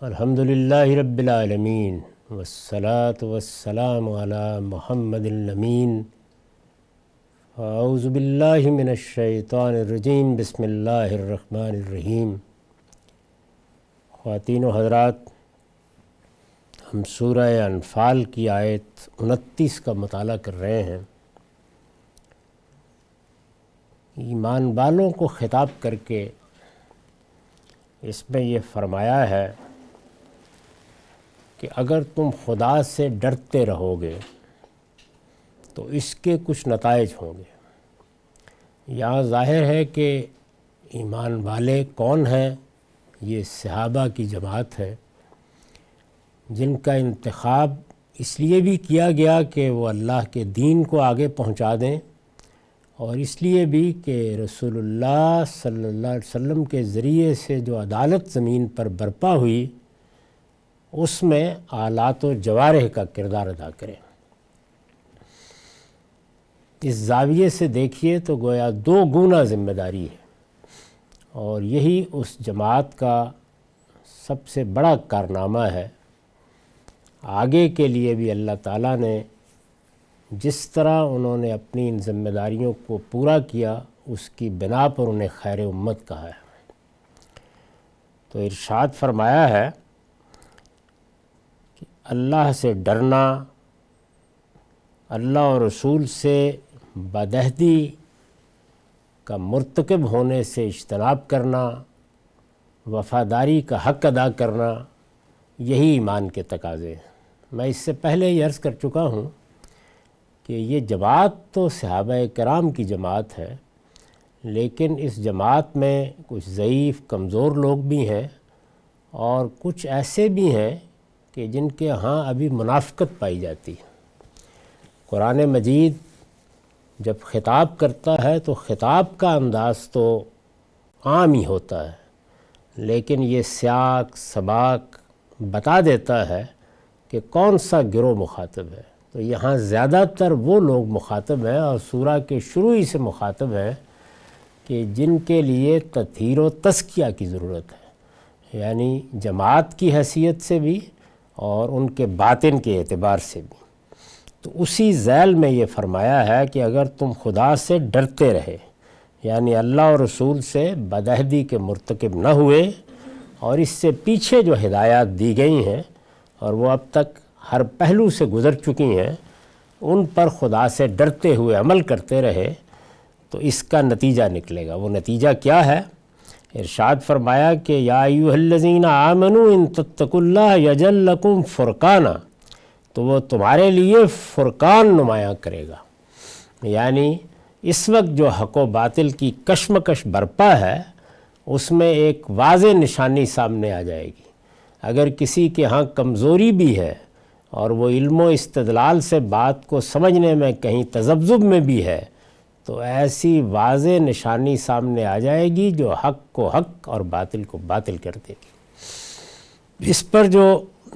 الحمدللہ رب العالمین والصلاة والسلام علی محمد الامین اعوذ باللہ من الشیطان الرجیم بسم اللہ الرحمن الرحیم۔ خواتین و حضرات، ہم سورہ انفال کی آیت 29 کا مطالعہ کر رہے ہیں۔ ایمان والوں کو خطاب کر کے اس میں یہ فرمایا ہے کہ اگر تم خدا سے ڈرتے رہو گے تو اس کے کچھ نتائج ہوں گے۔ یہاں ظاہر ہے کہ ایمان والے کون ہیں؟ یہ صحابہ کی جماعت ہے، جن کا انتخاب اس لیے بھی کیا گیا کہ وہ اللہ کے دین کو آگے پہنچا دیں، اور اس لیے بھی کہ رسول اللہ صلی اللہ علیہ وسلم کے ذریعے سے جو عدالت زمین پر برپا ہوئی اس میں آلات و جوارح کا کردار ادا کریں۔ اس زاویے سے دیکھیے تو گویا دو گنا ذمہ داری ہے، اور یہی اس جماعت کا سب سے بڑا کارنامہ ہے۔ آگے کے لیے بھی اللہ تعالیٰ نے جس طرح انہوں نے اپنی ان ذمہ داریوں کو پورا کیا، اس کی بنا پر انہیں خیر امت کہا ہے۔ تو ارشاد فرمایا ہے کہ اللہ سے ڈرنا، اللہ اور رسول سے بدعہدی کا مرتکب ہونے سے اجتناب کرنا، وفاداری کا حق ادا کرنا، یہی ایمان کے تقاضے ہیں۔ میں اس سے پہلے یہ عرض کر چکا ہوں کہ یہ جماعت تو صحابہ کرام کی جماعت ہے، لیکن اس جماعت میں کچھ ضعیف کمزور لوگ بھی ہیں، اور کچھ ایسے بھی ہیں کہ جن کے ہاں ابھی منافقت پائی جاتی ہے۔ قرآن مجید جب خطاب کرتا ہے تو خطاب کا انداز تو عام ہی ہوتا ہے، لیکن یہ سیاق سباق بتا دیتا ہے کہ کون سا گروہ مخاطب ہے۔ تو یہاں زیادہ تر وہ لوگ مخاطب ہیں، اور سورہ کے شروع ہی سے مخاطب ہیں کہ جن کے لیے تطہیر و تزکیہ کی ضرورت ہے، یعنی جماعت کی حیثیت سے بھی اور ان کے باطن کے اعتبار سے بھی۔ تو اسی ذیل میں یہ فرمایا ہے کہ اگر تم خدا سے ڈرتے رہے، یعنی اللہ اور رسول سے بدعہدی کے مرتکب نہ ہوئے، اور اس سے پیچھے جو ہدایات دی گئی ہیں اور وہ اب تک ہر پہلو سے گزر چکی ہیں، ان پر خدا سے ڈرتے ہوئے عمل کرتے رہے، تو اس کا نتیجہ نکلے گا۔ وہ نتیجہ کیا ہے؟ ارشاد فرمایا کہ یا ایھا الذین آمنوا ان تتقوا اللہ یجعل لکم فرقانا، تو وہ تمہارے لیے فرقان نمایاں کرے گا۔ یعنی اس وقت جو حق و باطل کی کشمکش برپا ہے، اس میں ایک واضح نشانی سامنے آ جائے گی۔ اگر کسی کے ہاں کمزوری بھی ہے اور وہ علم و استدلال سے بات کو سمجھنے میں کہیں تذبذب میں بھی ہے، تو ایسی واضح نشانی سامنے آ جائے گی جو حق کو حق اور باطل کو باطل کر دے گی۔ اس پر جو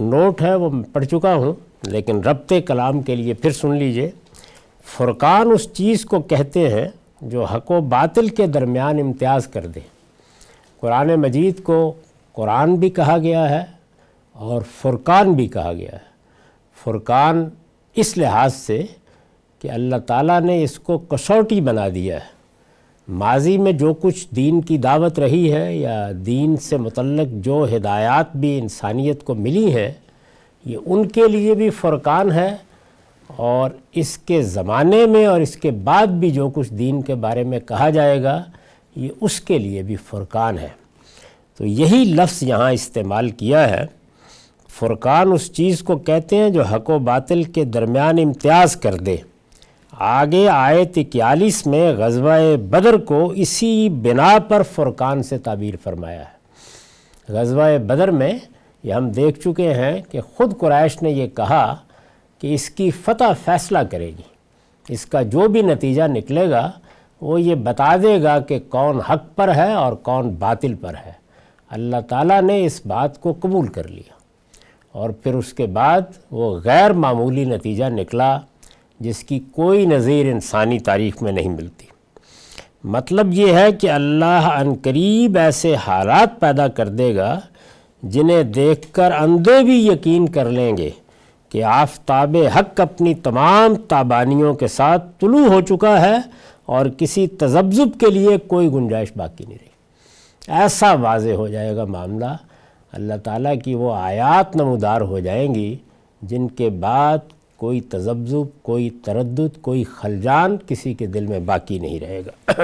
نوٹ ہے وہ میں پڑھ چکا ہوں، لیکن ربط کلام کے لیے پھر سن لیجئے۔ فرقان اس چیز کو کہتے ہیں جو حق و باطل کے درمیان امتیاز کر دے۔ قرآن مجید کو قرآن بھی کہا گیا ہے اور فرقان بھی کہا گیا ہے۔ فرقان اس لحاظ سے کہ اللہ تعالیٰ نے اس کو کسوٹی بنا دیا ہے۔ ماضی میں جو کچھ دین کی دعوت رہی ہے یا دین سے متعلق جو ہدایات بھی انسانیت کو ملی ہیں، یہ ان کے لیے بھی فرقان ہے، اور اس کے زمانے میں اور اس کے بعد بھی جو کچھ دین کے بارے میں کہا جائے گا، یہ اس کے لیے بھی فرقان ہے۔ تو یہی لفظ یہاں استعمال کیا ہے۔ فرقان اس چیز کو کہتے ہیں جو حق و باطل کے درمیان امتیاز کر دے۔ آگے آیت 41 میں غزوہ بدر کو اسی بنا پر فرقان سے تعبیر فرمایا ہے۔ غزوہ بدر میں یہ ہم دیکھ چکے ہیں کہ خود قریش نے یہ کہا کہ اس کی فتح فیصلہ کرے گی، اس کا جو بھی نتیجہ نکلے گا وہ یہ بتا دے گا کہ کون حق پر ہے اور کون باطل پر ہے۔ اللہ تعالیٰ نے اس بات کو قبول کر لیا، اور پھر اس کے بعد وہ غیر معمولی نتیجہ نکلا جس کی کوئی نظیر انسانی تاریخ میں نہیں ملتی۔ مطلب یہ ہے کہ اللہ عنقریب ایسے حالات پیدا کر دے گا جنہیں دیکھ کر اندھے بھی یقین کر لیں گے کہ آفتاب حق اپنی تمام تابانیوں کے ساتھ طلوع ہو چکا ہے اور کسی تذبذب کے لیے کوئی گنجائش باقی نہیں رہی۔ ایسا واضح ہو جائے گا معاملہ، اللہ تعالیٰ کی وہ آیات نمودار ہو جائیں گی جن کے بعد کوئی تذبذب، کوئی تردد، کوئی خلجان کسی کے دل میں باقی نہیں رہے گا۔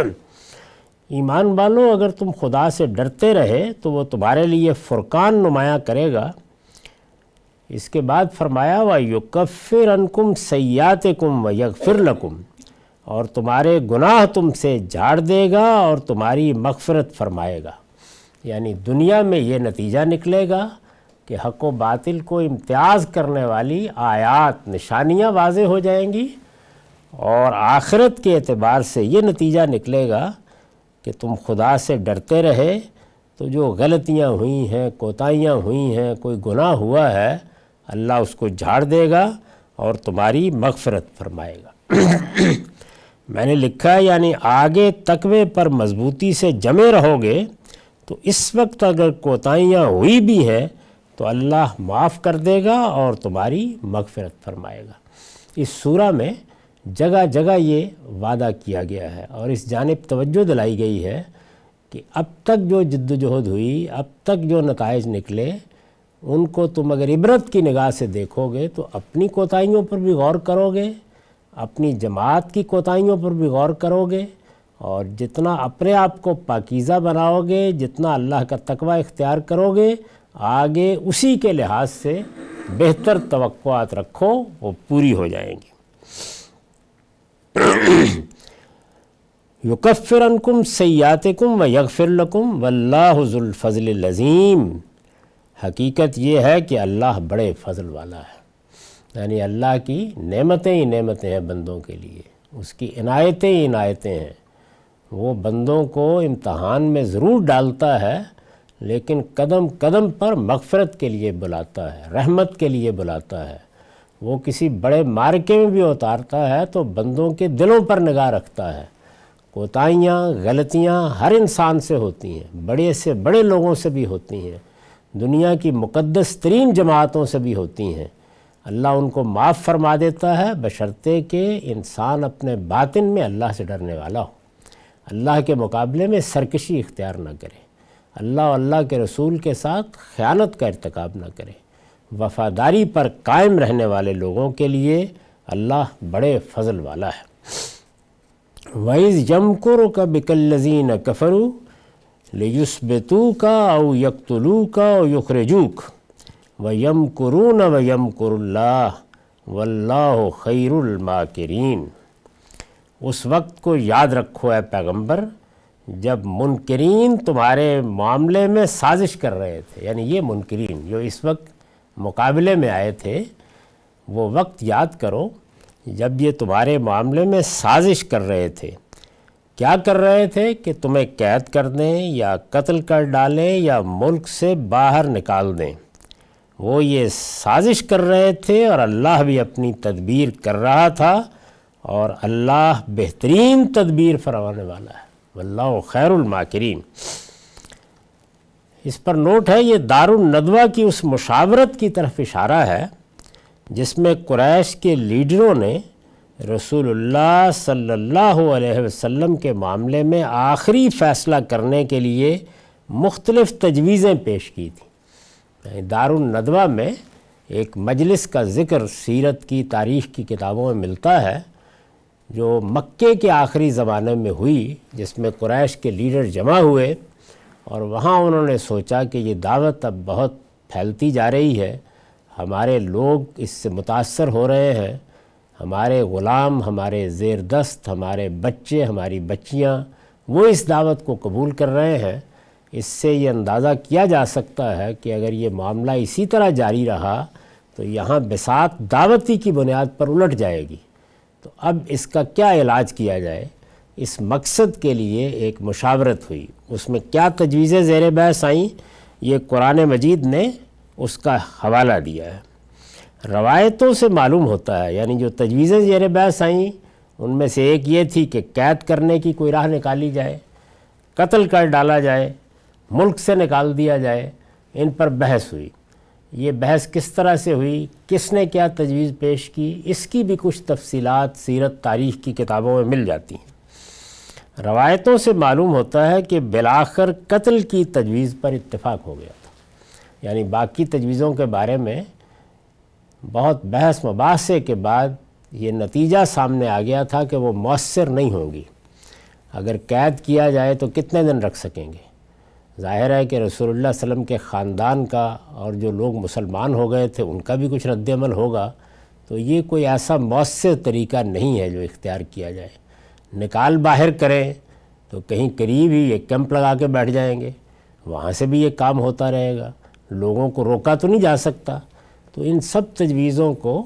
ایمان والو، اگر تم خدا سے ڈرتے رہے تو وہ تمہارے لیے فرقان نمایاں کرے گا۔ اس کے بعد فرمایا وَيُكَفِّرْ عَنْكُمْ سَيِّئَاتِكُمْ وَيَغْفِرْ لَكُمْ، اور تمہارے گناہ تم سے جھاڑ دے گا اور تمہاری مغفرت فرمائے گا۔ یعنی دنیا میں یہ نتیجہ نکلے گا کہ حق و باطل کو امتیاز کرنے والی آیات، نشانیاں واضح ہو جائیں گی، اور آخرت کے اعتبار سے یہ نتیجہ نکلے گا کہ تم خدا سے ڈرتے رہے تو جو غلطیاں ہوئی ہیں، کوتاہیاں ہوئی ہیں، کوئی گناہ ہوا ہے، اللہ اس کو جھاڑ دے گا اور تمہاری مغفرت فرمائے گا۔ میں نے لکھا ہے یعنی آگے تقوی پر مضبوطی سے جمے رہو گے تو اس وقت اگر کوتاہیاں ہوئی بھی ہیں تو اللہ معاف کر دے گا اور تمہاری مغفرت فرمائے گا۔ اس سورہ میں جگہ جگہ یہ وعدہ کیا گیا ہے اور اس جانب توجہ دلائی گئی ہے کہ اب تک جو جد و جہد ہوئی، اب تک جو نتائج نکلے، ان کو تم اگر عبرت کی نگاہ سے دیکھو گے تو اپنی کوتاہیوں پر بھی غور کرو گے، اپنی جماعت کی کوتاہیوں پر بھی غور کرو گے، اور جتنا اپنے آپ کو پاکیزہ بناؤ گے، جتنا اللہ کا تقوی اختیار کرو گے، آگے اسی کے لحاظ سے بہتر توقعات رکھو، وہ پوری ہو جائیں گی۔ یکفر عنکم سیئاتکم ویغفر لکم واللہ ذو الفضل العظیم۔ حقیقت یہ ہے کہ اللہ بڑے فضل والا ہے، یعنی اللہ کی نعمتیں ہی نعمتیں ہیں بندوں کے لیے، اس کی عنایتیں ہی عنایتیں ہیں۔ وہ بندوں کو امتحان میں ضرور ڈالتا ہے، لیکن قدم قدم پر مغفرت کے لیے بلاتا ہے، رحمت کے لیے بلاتا ہے۔ وہ کسی بڑے معرکے میں بھی اتارتا ہے تو بندوں کے دلوں پر نگاہ رکھتا ہے۔ کوتاہیاں، غلطیاں ہر انسان سے ہوتی ہیں، بڑے سے بڑے لوگوں سے بھی ہوتی ہیں، دنیا کی مقدس ترین جماعتوں سے بھی ہوتی ہیں۔ اللہ ان کو معاف فرما دیتا ہے بشرطے کہ انسان اپنے باطن میں اللہ سے ڈرنے والا ہو، اللہ کے مقابلے میں سرکشی اختیار نہ کرے، اللہ اور اللہ کے رسول کے ساتھ خیانت کا ارتکاب نہ کرے۔ وفاداری پر قائم رہنے والے لوگوں کے لیے اللہ بڑے فضل والا ہے۔ وَإِذْ يَمْكُرُكَ بِكَ الَّذِينَ كَفَرُوا لِيُثْبِتُوكَ أَوْ يَقْتُلُوكَ أَوْ يُخْرِجُوكَ وَيَمْكُرُونَ وَيَمْكُرُ اللَّهُ وَاللَّهُ خَيْرُ الْمَاكِرِينَ۔ اس وقت کو یاد رکھو اے پیغمبر جب منکرین تمہارے معاملے میں سازش کر رہے تھے، یعنی یہ منکرین جو اس وقت مقابلے میں آئے تھے، وہ وقت یاد کرو جب یہ تمہارے معاملے میں سازش کر رہے تھے۔ کیا کر رہے تھے کہ تمہیں قید کر دیں یا قتل کر ڈالیں یا ملک سے باہر نکال دیں۔ وہ یہ سازش کر رہے تھے اور اللہ بھی اپنی تدبیر کر رہا تھا، اور اللہ بہترین تدبیر فرمانے والا ہے، واللہ خیر الماکرین۔ اس پر نوٹ ہے یہ دار الندوہ کی اس مشاورت کی طرف اشارہ ہے جس میں قریش کے لیڈروں نے رسول اللہ صلی اللہ علیہ وسلم کے معاملے میں آخری فیصلہ کرنے کے لیے مختلف تجویزیں پیش کی تھیں۔ دار الندوہ میں ایک مجلس کا ذکر سیرت کی، تاریخ کی کتابوں میں ملتا ہے، جو مکے کے آخری زمانے میں ہوئی، جس میں قریش کے لیڈر جمع ہوئے اور وہاں انہوں نے سوچا کہ یہ دعوت اب بہت پھیلتی جا رہی ہے، ہمارے لوگ اس سے متاثر ہو رہے ہیں، ہمارے غلام، ہمارے زیر دست، ہمارے بچے، ہماری بچیاں، وہ اس دعوت کو قبول کر رہے ہیں۔ اس سے یہ اندازہ کیا جا سکتا ہے کہ اگر یہ معاملہ اسی طرح جاری رہا تو یہاں بساط دعوتی کی بنیاد پر الٹ جائے گی۔ تو اب اس کا کیا علاج کیا جائے، اس مقصد کے لیے ایک مشاورت ہوئی۔ اس میں کیا تجویزیں زیر بحث آئیں، یہ قرآن مجید نے اس کا حوالہ دیا ہے۔ روایتوں سے معلوم ہوتا ہے، یعنی جو تجویزیں زیر بحث آئیں ان میں سے ایک یہ تھی کہ قید کرنے کی کوئی راہ نکالی جائے، قتل کر ڈالا جائے، ملک سے نکال دیا جائے۔ ان پر بحث ہوئی۔ یہ بحث کس طرح سے ہوئی، کس نے کیا تجویز پیش کی، اس کی بھی کچھ تفصیلات سیرت تاریخ کی کتابوں میں مل جاتی ہیں۔ روایتوں سے معلوم ہوتا ہے کہ بالآخر قتل کی تجویز پر اتفاق ہو گیا تھا، یعنی باقی تجویزوں کے بارے میں بہت بحث مباحثے کے بعد یہ نتیجہ سامنے آ گیا تھا کہ وہ مؤثر نہیں ہوں گی۔ اگر قید کیا جائے تو کتنے دن رکھ سکیں گے؟ ظاہر ہے کہ رسول اللہ صلی اللہ علیہ وسلم کے خاندان کا اور جو لوگ مسلمان ہو گئے تھے ان کا بھی کچھ رد عمل ہوگا، تو یہ کوئی ایسا مؤثر طریقہ نہیں ہے جو اختیار کیا جائے۔ نکال باہر کریں تو کہیں قریب ہی ایک کیمپ لگا کے بیٹھ جائیں گے، وہاں سے بھی یہ کام ہوتا رہے گا، لوگوں کو روکا تو نہیں جا سکتا۔ تو ان سب تجویزوں کو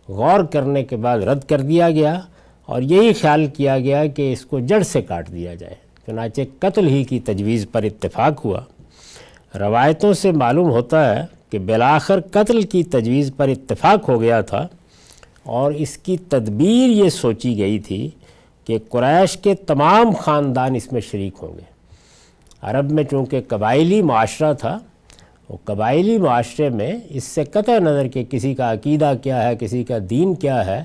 غور کرنے کے بعد رد کر دیا گیا اور یہی خیال کیا گیا کہ اس کو جڑ سے کاٹ دیا جائے، چنانچہ قتل ہی کی تجویز پر اتفاق ہوا۔ روایتوں سے معلوم ہوتا ہے کہ بالآخر قتل کی تجویز پر اتفاق ہو گیا تھا، اور اس کی تدبیر یہ سوچی گئی تھی کہ قریش کے تمام خاندان اس میں شریک ہوں گے۔ عرب میں چونکہ قبائلی معاشرہ تھا، وہ قبائلی معاشرے میں اس سے قطع نظر کہ کسی کا عقیدہ کیا ہے، کسی کا دین کیا ہے،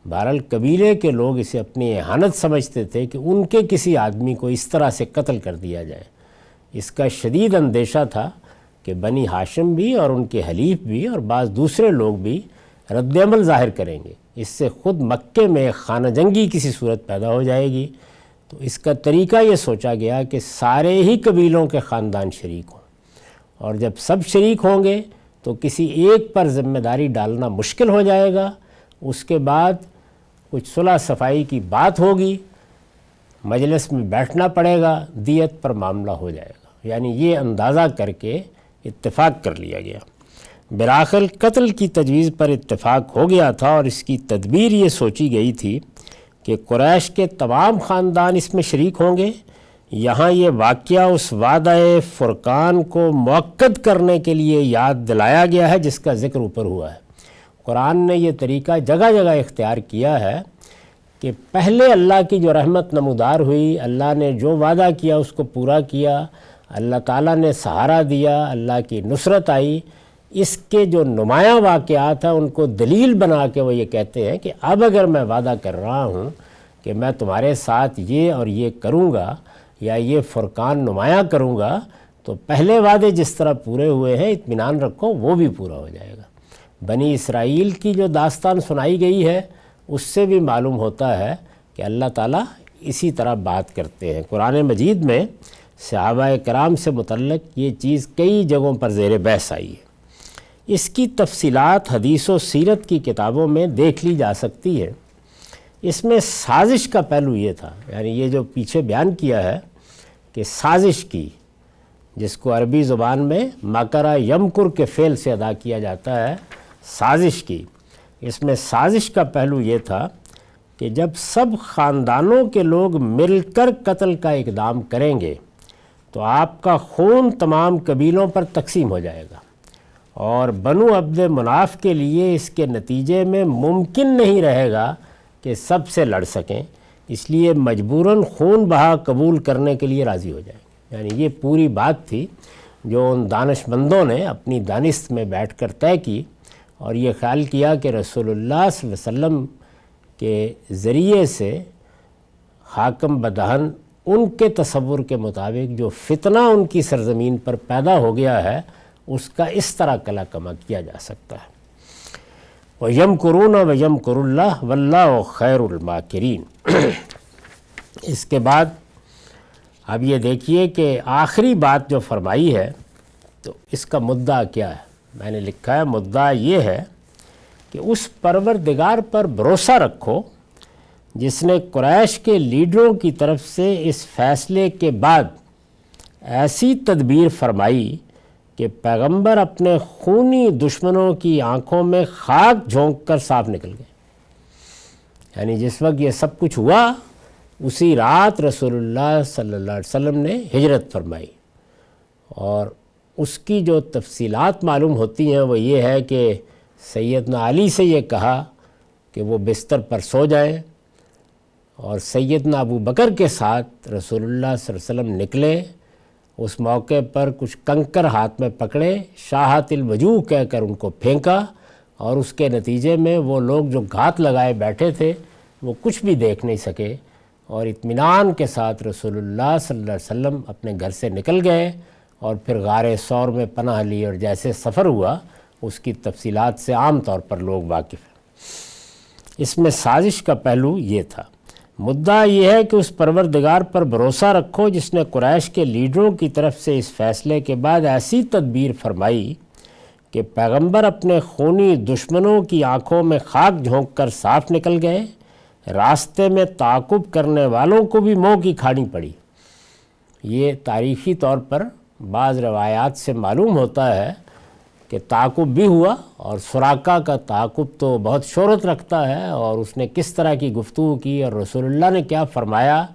بہرحال قبیلے کے لوگ اسے اپنی اہانت سمجھتے تھے کہ ان کے کسی آدمی کو اس طرح سے قتل کر دیا جائے۔ اس کا شدید اندیشہ تھا کہ بنی ہاشم بھی اور ان کے حلیف بھی اور بعض دوسرے لوگ بھی رد عمل ظاہر کریں گے، اس سے خود مکے میں خانہ جنگی کسی صورت پیدا ہو جائے گی۔ تو اس کا طریقہ یہ سوچا گیا کہ سارے ہی قبیلوں کے خاندان شریک ہوں، اور جب سب شریک ہوں گے تو کسی ایک پر ذمہ داری ڈالنا مشکل ہو جائے گا۔ اس کے بعد کچھ صلح صفائی کی بات ہوگی، مجلس میں بیٹھنا پڑے گا، دیت پر معاملہ ہو جائے گا، یعنی یہ اندازہ کر کے اتفاق کر لیا گیا۔ بالآخر قتل کی تجویز پر اتفاق ہو گیا تھا، اور اس کی تدبیر یہ سوچی گئی تھی کہ قریش کے تمام خاندان اس میں شریک ہوں گے۔ یہاں یہ واقعہ اس وعدہ فرقان کو مؤکد کرنے کے لیے یاد دلایا گیا ہے جس کا ذکر اوپر ہوا ہے۔ قرآن نے یہ طریقہ جگہ جگہ اختیار کیا ہے کہ پہلے اللہ کی جو رحمت نمودار ہوئی، اللہ نے جو وعدہ کیا اس کو پورا کیا، اللہ تعالیٰ نے سہارا دیا، اللہ کی نصرت آئی، اس کے جو نمایاں واقعات ہیں ان کو دلیل بنا کے وہ یہ کہتے ہیں کہ اب اگر میں وعدہ کر رہا ہوں کہ میں تمہارے ساتھ یہ اور یہ کروں گا یا یہ فرقان نمایاں کروں گا، تو پہلے وعدے جس طرح پورے ہوئے ہیں اطمینان رکھو وہ بھی پورا ہو جائے گا۔ بنی اسرائیل کی جو داستان سنائی گئی ہے اس سے بھی معلوم ہوتا ہے کہ اللہ تعالیٰ اسی طرح بات کرتے ہیں۔ قرآن مجید میں صحابہ کرام سے متعلق یہ چیز کئی جگہوں پر زیر بحث آئی ہے۔ اس کی تفصیلات حدیث و سیرت کی کتابوں میں دیکھ لی جا سکتی ہے۔ اس میں سازش کا پہلو یہ تھا، یعنی یہ جو پیچھے بیان کیا ہے کہ سازش کی، جس کو عربی زبان میں مکرہ یمکر کے فعل سے ادا کیا جاتا ہے، سازش کی، اس میں سازش کا پہلو یہ تھا کہ جب سب خاندانوں کے لوگ مل کر قتل کا اقدام کریں گے تو آپ کا خون تمام قبیلوں پر تقسیم ہو جائے گا، اور بنو عبد مناف کے لیے اس کے نتیجے میں ممکن نہیں رہے گا کہ سب سے لڑ سکیں، اس لیے مجبوراً خون بہا قبول کرنے کے لیے راضی ہو جائیں گے۔ یعنی یہ پوری بات تھی جو ان دانش مندوں نے اپنی دانست میں بیٹھ کر طے کی، اور یہ خیال کیا کہ رسول اللہ صلی اللہ علیہ وسلم کے ذریعے سے حاکم بدہن ان کے تصور کے مطابق جو فتنہ ان کی سرزمین پر پیدا ہو گیا ہے اس کا اس طرح کلا کما کیا جا سکتا ہے۔ وَيَمْكُرُونَ وَيَمْكُرُ اللَّهُ وَاللَّهُ خَيْرُ الْمَاكِرِينَ۔ اس کے بعد اب یہ دیکھیے کہ آخری بات جو فرمائی ہے تو اس کا مدعا کیا ہے۔ میں نے لکھا ہے مدعا یہ ہے کہ اس پروردگار پر بھروسہ رکھو جس نے قریش کے لیڈروں کی طرف سے اس فیصلے کے بعد ایسی تدبیر فرمائی کہ پیغمبر اپنے خونی دشمنوں کی آنکھوں میں خاک جھونک کر صاف نکل گئے۔ یعنی جس وقت یہ سب کچھ ہوا اسی رات رسول اللہ صلی اللہ علیہ وسلم نے ہجرت فرمائی، اور اس کی جو تفصیلات معلوم ہوتی ہیں وہ یہ ہے کہ سیدنا علی سے یہ کہا کہ وہ بستر پر سو جائیں، اور سیدنا ابو بکر کے ساتھ رسول اللہ صلی اللہ علیہ وسلم نکلے۔ اس موقع پر کچھ کنکر ہاتھ میں پکڑے، شاہت الوجوہ کہہ کر ان کو پھینکا، اور اس کے نتیجے میں وہ لوگ جو گھات لگائے بیٹھے تھے وہ کچھ بھی دیکھ نہیں سکے، اور اطمینان کے ساتھ رسول اللہ صلی اللہ علیہ وسلم اپنے گھر سے نکل گئے، اور پھر غار ثور میں پناہ لی، اور جیسے سفر ہوا اس کی تفصیلات سے عام طور پر لوگ واقف ہیں۔ اس میں سازش کا پہلو یہ تھا۔ مدعا یہ ہے کہ اس پروردگار پر بھروسہ رکھو جس نے قریش کے لیڈروں کی طرف سے اس فیصلے کے بعد ایسی تدبیر فرمائی کہ پیغمبر اپنے خونی دشمنوں کی آنکھوں میں خاک جھونک کر صاف نکل گئے، راستے میں تعاقب کرنے والوں کو بھی منہ کی کھانی پڑی۔ یہ تاریخی طور پر بعض روایات سے معلوم ہوتا ہے کہ تعاقب بھی ہوا، اور سراقہ کا تعاقب تو بہت شہرت رکھتا ہے، اور اس نے کس طرح کی گفتگو کی اور رسول اللہ نے کیا فرمایا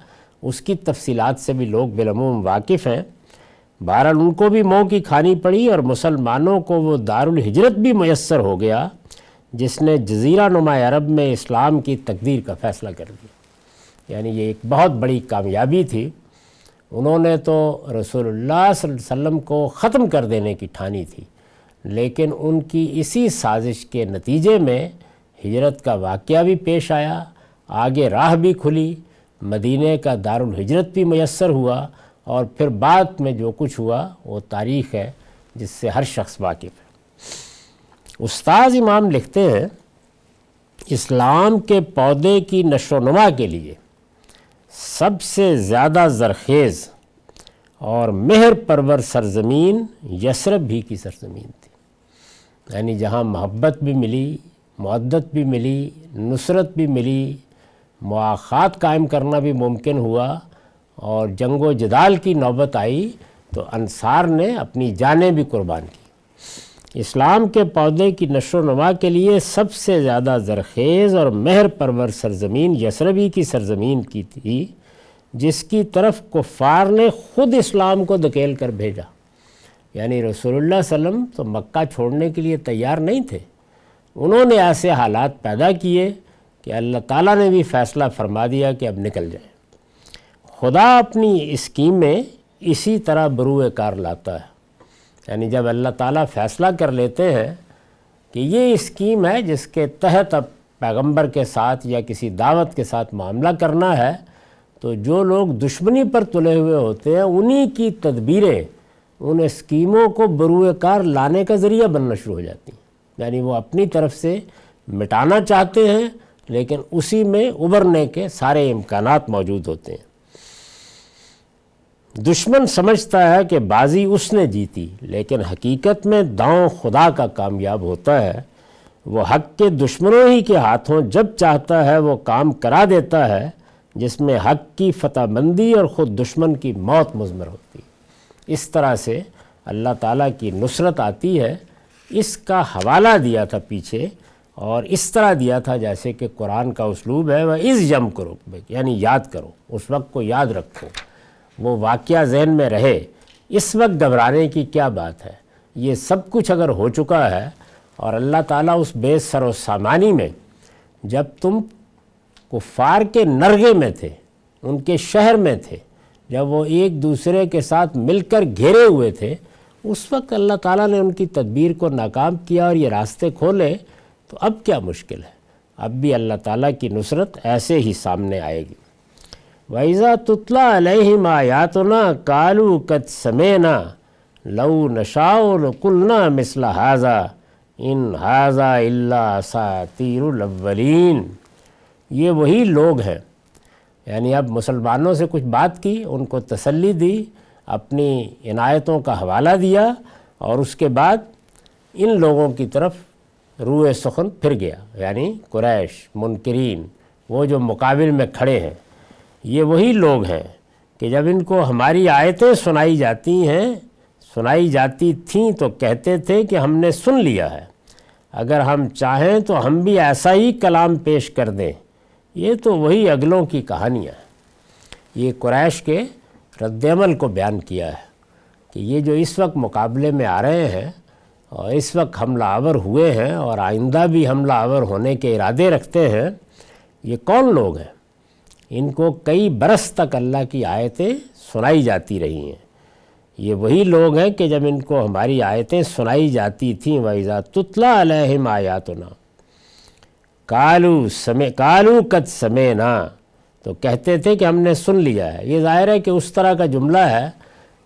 اس کی تفصیلات سے بھی لوگ بالعموم واقف ہیں۔ بہرحال ان کو بھی منہ کی کھانی پڑی، اور مسلمانوں کو وہ دارالہجرت بھی میسر ہو گیا جس نے جزیرہ نما عرب میں اسلام کی تقدیر کا فیصلہ کر دیا۔ یعنی یہ ایک بہت بڑی کامیابی تھی۔ انہوں نے تو رسول اللہ صلی اللہ علیہ وسلم کو ختم کر دینے کی ٹھانی تھی، لیکن ان کی اسی سازش کے نتیجے میں ہجرت کا واقعہ بھی پیش آیا، آگے راہ بھی کھلی، مدینہ کا دارالہجرت بھی میسر ہوا، اور پھر بعد میں جو کچھ ہوا وہ تاریخ ہے جس سے ہر شخص واقف ہے۔ استاذ امام لکھتے ہیں، اسلام کے پودے کی نشو و نما کے لیے سب سے زیادہ زرخیز اور مہر پرور سرزمین یثرب بھی کی سرزمین تھی۔ یعنی جہاں محبت بھی ملی، مودت بھی ملی، نصرت بھی ملی، مواخات قائم کرنا بھی ممکن ہوا، اور جنگ و جدال کی نوبت آئی تو انصار نے اپنی جانیں بھی قربان کی۔ اسلام کے پودے کی نشو و نما کے لیے سب سے زیادہ زرخیز اور مہر پرور سرزمین یثربی کی سرزمین کی تھی، جس کی طرف کفار نے خود اسلام کو دھکیل کر بھیجا۔ یعنی رسول اللہ صلی اللہ علیہ وسلم تو مکہ چھوڑنے کے لیے تیار نہیں تھے، انہوں نے ایسے حالات پیدا کیے کہ اللہ تعالیٰ نے بھی فیصلہ فرما دیا کہ اب نکل جائیں۔ خدا اپنی اسکیم میں اسی طرح بروئے کار لاتا ہے۔ یعنی جب اللہ تعالیٰ فیصلہ کر لیتے ہیں کہ یہ اسکیم ہے جس کے تحت اب پیغمبر کے ساتھ یا کسی دعوت کے ساتھ معاملہ کرنا ہے، تو جو لوگ دشمنی پر تلے ہوئے ہوتے ہیں انہی کی تدبیریں ان اسکیموں کو بروئے کار لانے کا ذریعہ بننا شروع ہو جاتی ہیں۔ یعنی وہ اپنی طرف سے مٹانا چاہتے ہیں، لیکن اسی میں ابھرنے کے سارے امکانات موجود ہوتے ہیں۔ دشمن سمجھتا ہے کہ بازی اس نے جیتی، لیکن حقیقت میں داؤں خدا کا کامیاب ہوتا ہے۔ وہ حق کے دشمنوں ہی کے ہاتھوں جب چاہتا ہے وہ کام کرا دیتا ہے جس میں حق کی فتح بندی اور خود دشمن کی موت مضمر ہوتی ہے۔ اس طرح سے اللہ تعالیٰ کی نصرت آتی ہے۔ اس کا حوالہ دیا تھا پیچھے، اور اس طرح دیا تھا جیسے کہ قرآن کا اسلوب ہے، وہ از یم کرو، یعنی یاد کرو، اس وقت کو یاد رکھو، وہ واقعہ ذہن میں رہے۔ اس وقت گھبرانے کی کیا بات ہے؟ یہ سب کچھ اگر ہو چکا ہے، اور اللہ تعالیٰ اس بے سر و سامانی میں جب تم کفار کے نرغے میں تھے، ان کے شہر میں تھے، جب وہ ایک دوسرے کے ساتھ مل کر گھیرے ہوئے تھے، اس وقت اللہ تعالیٰ نے ان کی تدبیر کو ناکام کیا اور یہ راستے کھولے، تو اب کیا مشکل ہے؟ اب بھی اللہ تعالیٰ کی نصرت ایسے ہی سامنے آئے گی۔ وَإِذَا تُتْلَى عَلَيْهِمْ آيَاتُنَا قَالُوا قَدْ سَمِعْنَا لَوْ نَشَاءُ لَقُلْنَا مِثْلَ هَذَا إِنْ هَذَا إِلَّا أَسَاطِيرُ الْأَوَّلِينَ۔ یہ وہی لوگ ہیں، یعنی اب مسلمانوں سے کچھ بات کی، ان کو تسلی دی، اپنی عنایتوں کا حوالہ دیا، اور اس کے بعد ان لوگوں کی طرف روئے سخن پھر گیا، یعنی قریش، منکرین، وہ جو مقابل میں کھڑے ہیں۔ یہ وہی لوگ ہیں کہ جب ان کو ہماری آیتیں سنائی جاتی تھیں تو کہتے تھے کہ ہم نے سن لیا ہے، اگر ہم چاہیں تو ہم بھی ایسا ہی کلام پیش کر دیں۔ یہ تو وہی اگلوں کی کہانیاں ہیں۔ یہ قریش کے رد عمل کو بیان کیا ہے کہ یہ جو اس وقت مقابلے میں آ رہے ہیں اور اس وقت حملہ آور ہوئے ہیں اور آئندہ بھی حملہ آور ہونے کے ارادے رکھتے ہیں، یہ کون لوگ ہیں؟ ان کو کئی برس تک اللہ کی آیتیں سنائی جاتی رہی ہیں۔ یہ وہی لوگ ہیں کہ جب ان کو ہماری آیتیں سنائی جاتی تھیں وَإِذَا تُتْلَىٰ عَلَيْهِمْ آیاتنا قَالُوا قَدْ سَمِعْنَا، تو کہتے تھے کہ ہم نے سن لیا ہے۔ یہ ظاہر ہے کہ اس طرح کا جملہ ہے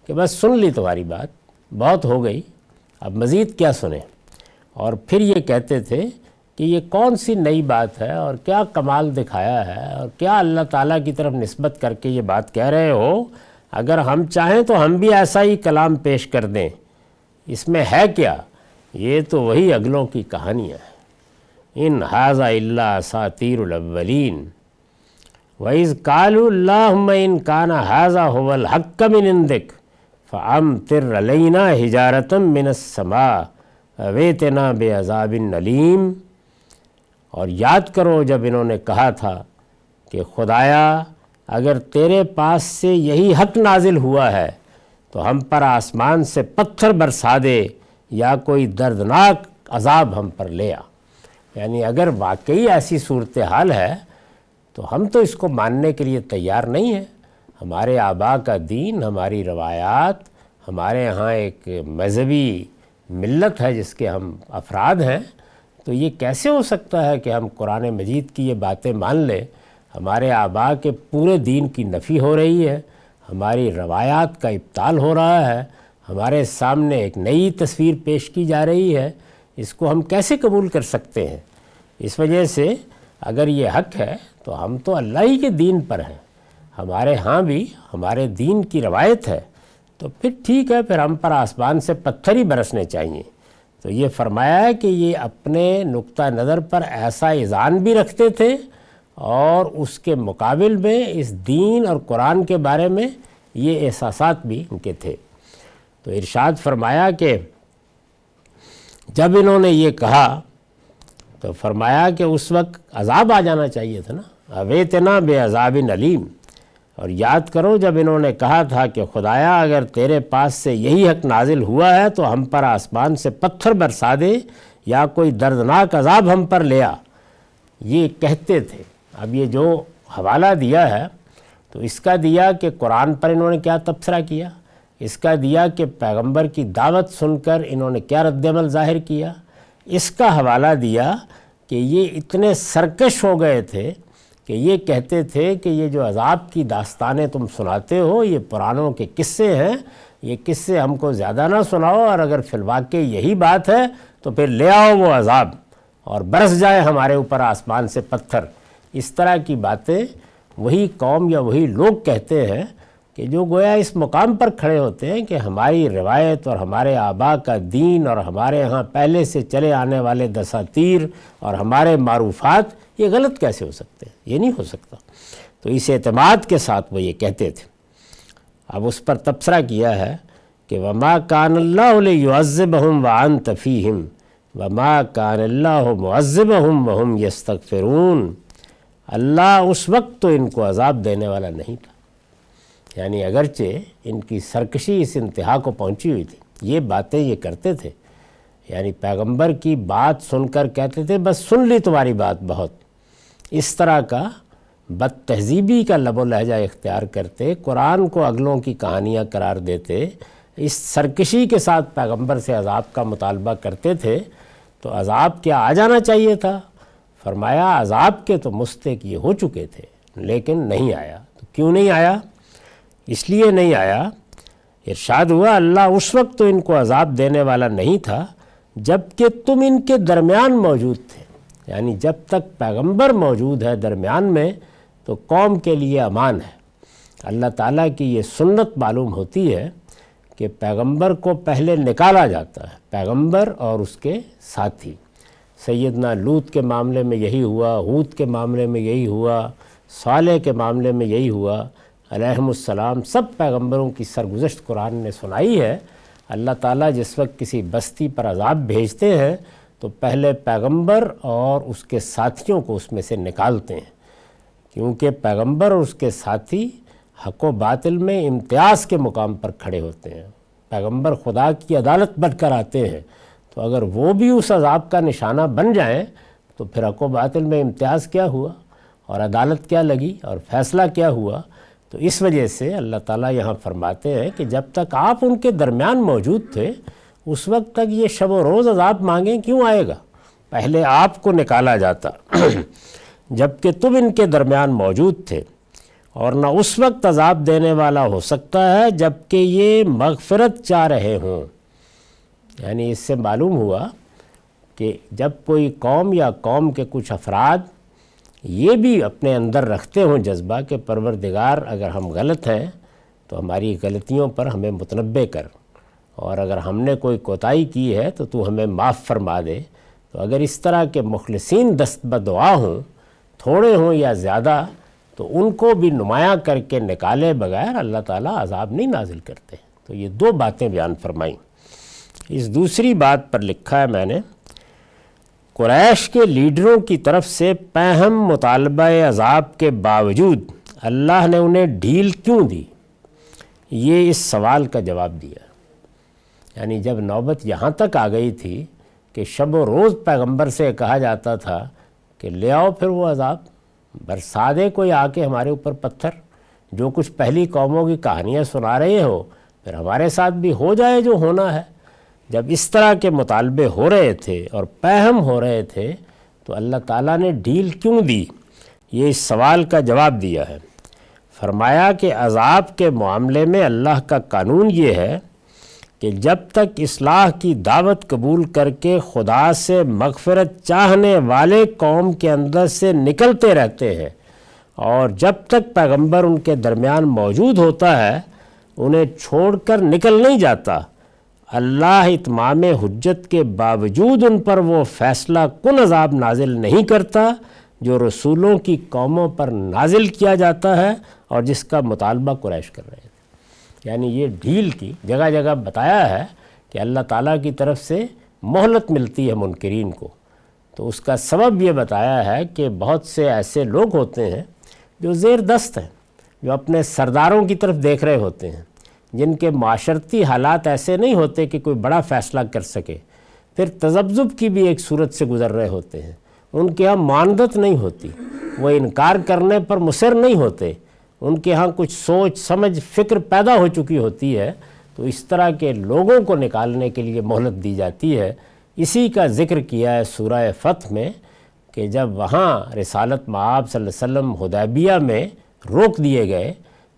کہ بس سن لی تمہاری بات، بہت ہو گئی، اب مزید کیا سنیں۔ اور پھر یہ کہتے تھے کہ یہ کون سی نئی بات ہے اور کیا کمال دکھایا ہے اور کیا اللہ تعالیٰ کی طرف نسبت کر کے یہ بات کہہ رہے ہو، اگر ہم چاہیں تو ہم بھی ایسا ہی کلام پیش کر دیں، اس میں ہے کیا، یہ تو وہی اگلوں کی کہانیاں ہیں۔ ان ھذا الا اساطیر الاولین وَإِذْ قَالُوا اللَّهُمَّ إِنْ كَانَ هَذَا هُوَ الْحَقَّ مِنْ عِنْدِكَ فَأَمْطِرْ عَلَيْنَا حِجَارَةً مِنَ السَّمَاءِ أَوْ ائْتِنَا بِعَذَابٍ أَلِيمٍ۔ اور یاد کرو جب انہوں نے کہا تھا کہ خدایا اگر تیرے پاس سے یہی حق نازل ہوا ہے تو ہم پر آسمان سے پتھر برسا دے یا کوئی دردناک عذاب ہم پر لے آ۔ یعنی اگر واقعی ایسی صورتحال ہے تو ہم تو اس کو ماننے کے لیے تیار نہیں ہیں۔ ہمارے آباء کا دین، ہماری روایات، ہمارے ہاں ایک مذہبی ملت ہے جس کے ہم افراد ہیں، تو یہ کیسے ہو سکتا ہے کہ ہم قرآن مجید کی یہ باتیں مان لیں؟ ہمارے آباء کے پورے دین کی نفی ہو رہی ہے، ہماری روایات کا ابطال ہو رہا ہے، ہمارے سامنے ایک نئی تصویر پیش کی جا رہی ہے، اس کو ہم کیسے قبول کر سکتے ہیں؟ اس وجہ سے اگر یہ حق ہے تو ہم تو اللہ ہی کے دین پر ہیں، ہمارے ہاں بھی ہمارے دین کی روایت ہے، تو پھر ٹھیک ہے، پھر ہم پر آسمان سے پتھر ہی برسنے چاہیے۔ تو یہ فرمایا ہے کہ یہ اپنے نقطہ نظر پر ایسا اذعان بھی رکھتے تھے اور اس کے مقابل میں اس دین اور قرآن کے بارے میں یہ احساسات بھی ان کے تھے۔ تو ارشاد فرمایا کہ جب انہوں نے یہ کہا تو فرمایا کہ اس وقت عذاب آ جانا چاہیے تھا نا، اویتنا بعذاب علیم۔ اور یاد کرو جب انہوں نے کہا تھا کہ خدایا اگر تیرے پاس سے یہی حق نازل ہوا ہے تو ہم پر آسمان سے پتھر برسا دے یا کوئی دردناک عذاب ہم پر لے آ، یہ کہتے تھے۔ اب یہ جو حوالہ دیا ہے تو اس کا دیا کہ قرآن پر انہوں نے کیا تبصرہ کیا، اس کا دیا کہ پیغمبر کی دعوت سن کر انہوں نے کیا رد عمل ظاہر کیا، اس کا حوالہ دیا کہ یہ اتنے سرکش ہو گئے تھے کہ یہ کہتے تھے کہ یہ جو عذاب کی داستانیں تم سناتے ہو یہ پرانوں کے قصے ہیں، یہ قصے ہم کو زیادہ نہ سناؤ، اور اگر فی الواقع یہی بات ہے تو پھر لے آؤ وہ عذاب اور برس جائے ہمارے اوپر آسمان سے پتھر۔ اس طرح کی باتیں وہی قوم یا وہی لوگ کہتے ہیں کہ جو گویا اس مقام پر کھڑے ہوتے ہیں کہ ہماری روایت اور ہمارے آباء کا دین اور ہمارے ہاں پہلے سے چلے آنے والے دساتیر اور ہمارے معروفات یہ غلط کیسے ہو سکتے ہیں، یہ نہیں ہو سکتا۔ تو اس اعتماد کے ساتھ وہ یہ کہتے تھے۔ اب اس پر تبصرہ کیا ہے کہ وَمَا كَانَ اللَّهُ لِيُعَذِّبَهُمْ وَأَنْتَ فِيهِمْ وَمَا كَانَ اللَّهُ مُعَذِّبَهُمْ وَهُمْ يَسْتَغْفِرُونَ۔ اللہ اس وقت تو ان کو عذاب دینے والا نہیں تھا، یعنی اگرچہ ان کی سرکشی اس انتہا کو پہنچی ہوئی تھی، یہ باتیں یہ کرتے تھے، یعنی پیغمبر کی بات سن کر کہتے تھے بس سن لی تمہاری بات بہت، اس طرح کا بد تہذیبی کا لب و لہجہ اختیار کرتے، قرآن کو اگلوں کی کہانیاں قرار دیتے، اس سرکشی کے ساتھ پیغمبر سے عذاب کا مطالبہ کرتے تھے، تو عذاب کیا آ جانا چاہیے تھا؟ فرمایا عذاب کے تو مستحق یہ ہو چکے تھے لیکن نہیں آیا۔ تو کیوں نہیں آیا؟ اس لیے نہیں آیا، ارشاد ہوا اللہ اس وقت تو ان کو عذاب دینے والا نہیں تھا جب کہ تم ان کے درمیان موجود تھے، یعنی جب تک پیغمبر موجود ہے درمیان میں تو قوم کے لیے امان ہے۔ اللہ تعالیٰ کی یہ سنت معلوم ہوتی ہے کہ پیغمبر کو پہلے نکالا جاتا ہے، پیغمبر اور اس کے ساتھی۔ سیدنا لوط کے معاملے میں یہی ہوا، ہود کے معاملے میں یہی ہوا، صالح کے معاملے میں یہی ہوا، علیہم السلام سب پیغمبروں کی سرگزشت قرآن نے سنائی ہے۔ اللہ تعالیٰ جس وقت کسی بستی پر عذاب بھیجتے ہیں تو پہلے پیغمبر اور اس کے ساتھیوں کو اس میں سے نکالتے ہیں، کیونکہ پیغمبر اور اس کے ساتھی حق و باطل میں امتیاز کے مقام پر کھڑے ہوتے ہیں، پیغمبر خدا کی عدالت بن کر آتے ہیں، تو اگر وہ بھی اس عذاب کا نشانہ بن جائیں تو پھر حق و باطل میں امتیاز کیا ہوا؟ اور عدالت کیا لگی اور فیصلہ کیا ہوا. تو اس وجہ سے اللہ تعالیٰ یہاں فرماتے ہیں کہ جب تک آپ ان کے درمیان موجود تھے اس وقت تک یہ شب و روز عذاب مانگیں کیوں آئے گا؟ پہلے آپ کو نکالا جاتا جب کہ تم ان کے درمیان موجود تھے، اور نہ اس وقت عذاب دینے والا ہو سکتا ہے جب کہ یہ مغفرت چاہ رہے ہوں. یعنی اس سے معلوم ہوا کہ جب کوئی قوم یا قوم کے کچھ افراد یہ بھی اپنے اندر رکھتے ہوں جذبہ کہ پروردگار اگر ہم غلط ہیں تو ہماری غلطیوں پر ہمیں متنبہ کر، اور اگر ہم نے کوئی کوتاہی کی ہے تو ہمیں معاف فرما دے. تو اگر اس طرح کے مخلصین دست بدعا ہوں، تھوڑے ہوں یا زیادہ، تو ان کو بھی نمایاں کر کے نکالے بغیر اللہ تعالیٰ عذاب نہیں نازل کرتے. تو یہ دو باتیں بیان فرمائیں. اس دوسری بات پر لکھا ہے میں نے، قریش کے لیڈروں کی طرف سے پہم مطالبہ عذاب کے باوجود اللہ نے انہیں ڈھیل کیوں دی؟ یہ اس سوال کا جواب دیا. یعنی جب نوبت یہاں تک آ گئی تھی کہ شب و روز پیغمبر سے کہا جاتا تھا کہ لے آؤ پھر وہ عذاب، برسا دے کوئی آ کے ہمارے اوپر پتھر، جو کچھ پہلی قوموں کی کہانیاں سنا رہے ہو پھر ہمارے ساتھ بھی ہو جائے جو ہونا ہے. جب اس طرح کے مطالبے ہو رہے تھے اور پہم ہو رہے تھے تو اللہ تعالیٰ نے ڈھیل کیوں دی؟ یہ اس سوال کا جواب دیا ہے. فرمایا کہ عذاب کے معاملے میں اللہ کا قانون یہ ہے کہ جب تک اصلاح کی دعوت قبول کر کے خدا سے مغفرت چاہنے والے قوم کے اندر سے نکلتے رہتے ہیں، اور جب تک پیغمبر ان کے درمیان موجود ہوتا ہے انہیں چھوڑ کر نکل نہیں جاتا، اللہ اتمام حجت کے باوجود ان پر وہ فیصلہ کن عذاب نازل نہیں کرتا جو رسولوں کی قوموں پر نازل کیا جاتا ہے اور جس کا مطالبہ قریش کر رہے تھے. یعنی یہ ڈھیل کی جگہ جگہ بتایا ہے کہ اللہ تعالیٰ کی طرف سے مہلت ملتی ہے منکرین کو. تو اس کا سبب یہ بتایا ہے کہ بہت سے ایسے لوگ ہوتے ہیں جو زیر دست ہیں، جو اپنے سرداروں کی طرف دیکھ رہے ہوتے ہیں، جن کے معاشرتی حالات ایسے نہیں ہوتے کہ کوئی بڑا فیصلہ کر سکے، پھر تذبذب کی بھی ایک صورت سے گزر رہے ہوتے ہیں. ان کے ہاں معاندت نہیں ہوتی، وہ انکار کرنے پر مصر نہیں ہوتے، ان کے ہاں کچھ سوچ سمجھ فکر پیدا ہو چکی ہوتی ہے. تو اس طرح کے لوگوں کو نکالنے کے لیے مہلت دی جاتی ہے. اسی کا ذکر کیا ہے سورہ فتح میں کہ جب وہاں رسالت مآب صلی اللہ علیہ وسلم حدیبیہ میں روک دیے گئے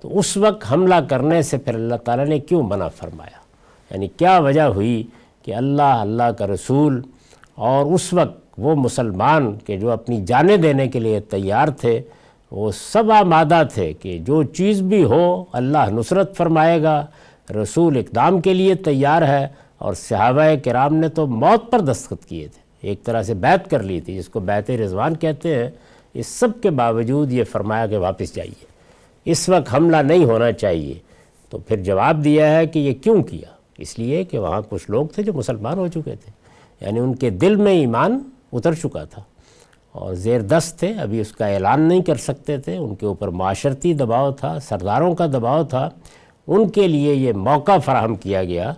تو اس وقت حملہ کرنے سے پھر اللہ تعالیٰ نے کیوں منع فرمایا؟ یعنی کیا وجہ ہوئی کہ اللہ کا رسول اور اس وقت وہ مسلمان کہ جو اپنی جانیں دینے کے لیے تیار تھے، وہ سب آمادہ تھے کہ جو چیز بھی ہو اللہ نصرت فرمائے گا، رسول اقدام کے لیے تیار ہے، اور صحابہ کرام نے تو موت پر دستخط کیے تھے، ایک طرح سے بیعت کر لی تھی جس کو بیعت رضوان کہتے ہیں. اس سب کے باوجود یہ فرمایا کہ واپس جائیے، اس وقت حملہ نہیں ہونا چاہیے. تو پھر جواب دیا ہے کہ یہ کیوں کیا؟ اس لیے کہ وہاں کچھ لوگ تھے جو مسلمان ہو چکے تھے، یعنی ان کے دل میں ایمان اتر چکا تھا اور زیر دست تھے، ابھی اس کا اعلان نہیں کر سکتے تھے. ان کے اوپر معاشرتی دباؤ تھا، سرداروں کا دباؤ تھا. ان کے لیے یہ موقع فراہم کیا گیا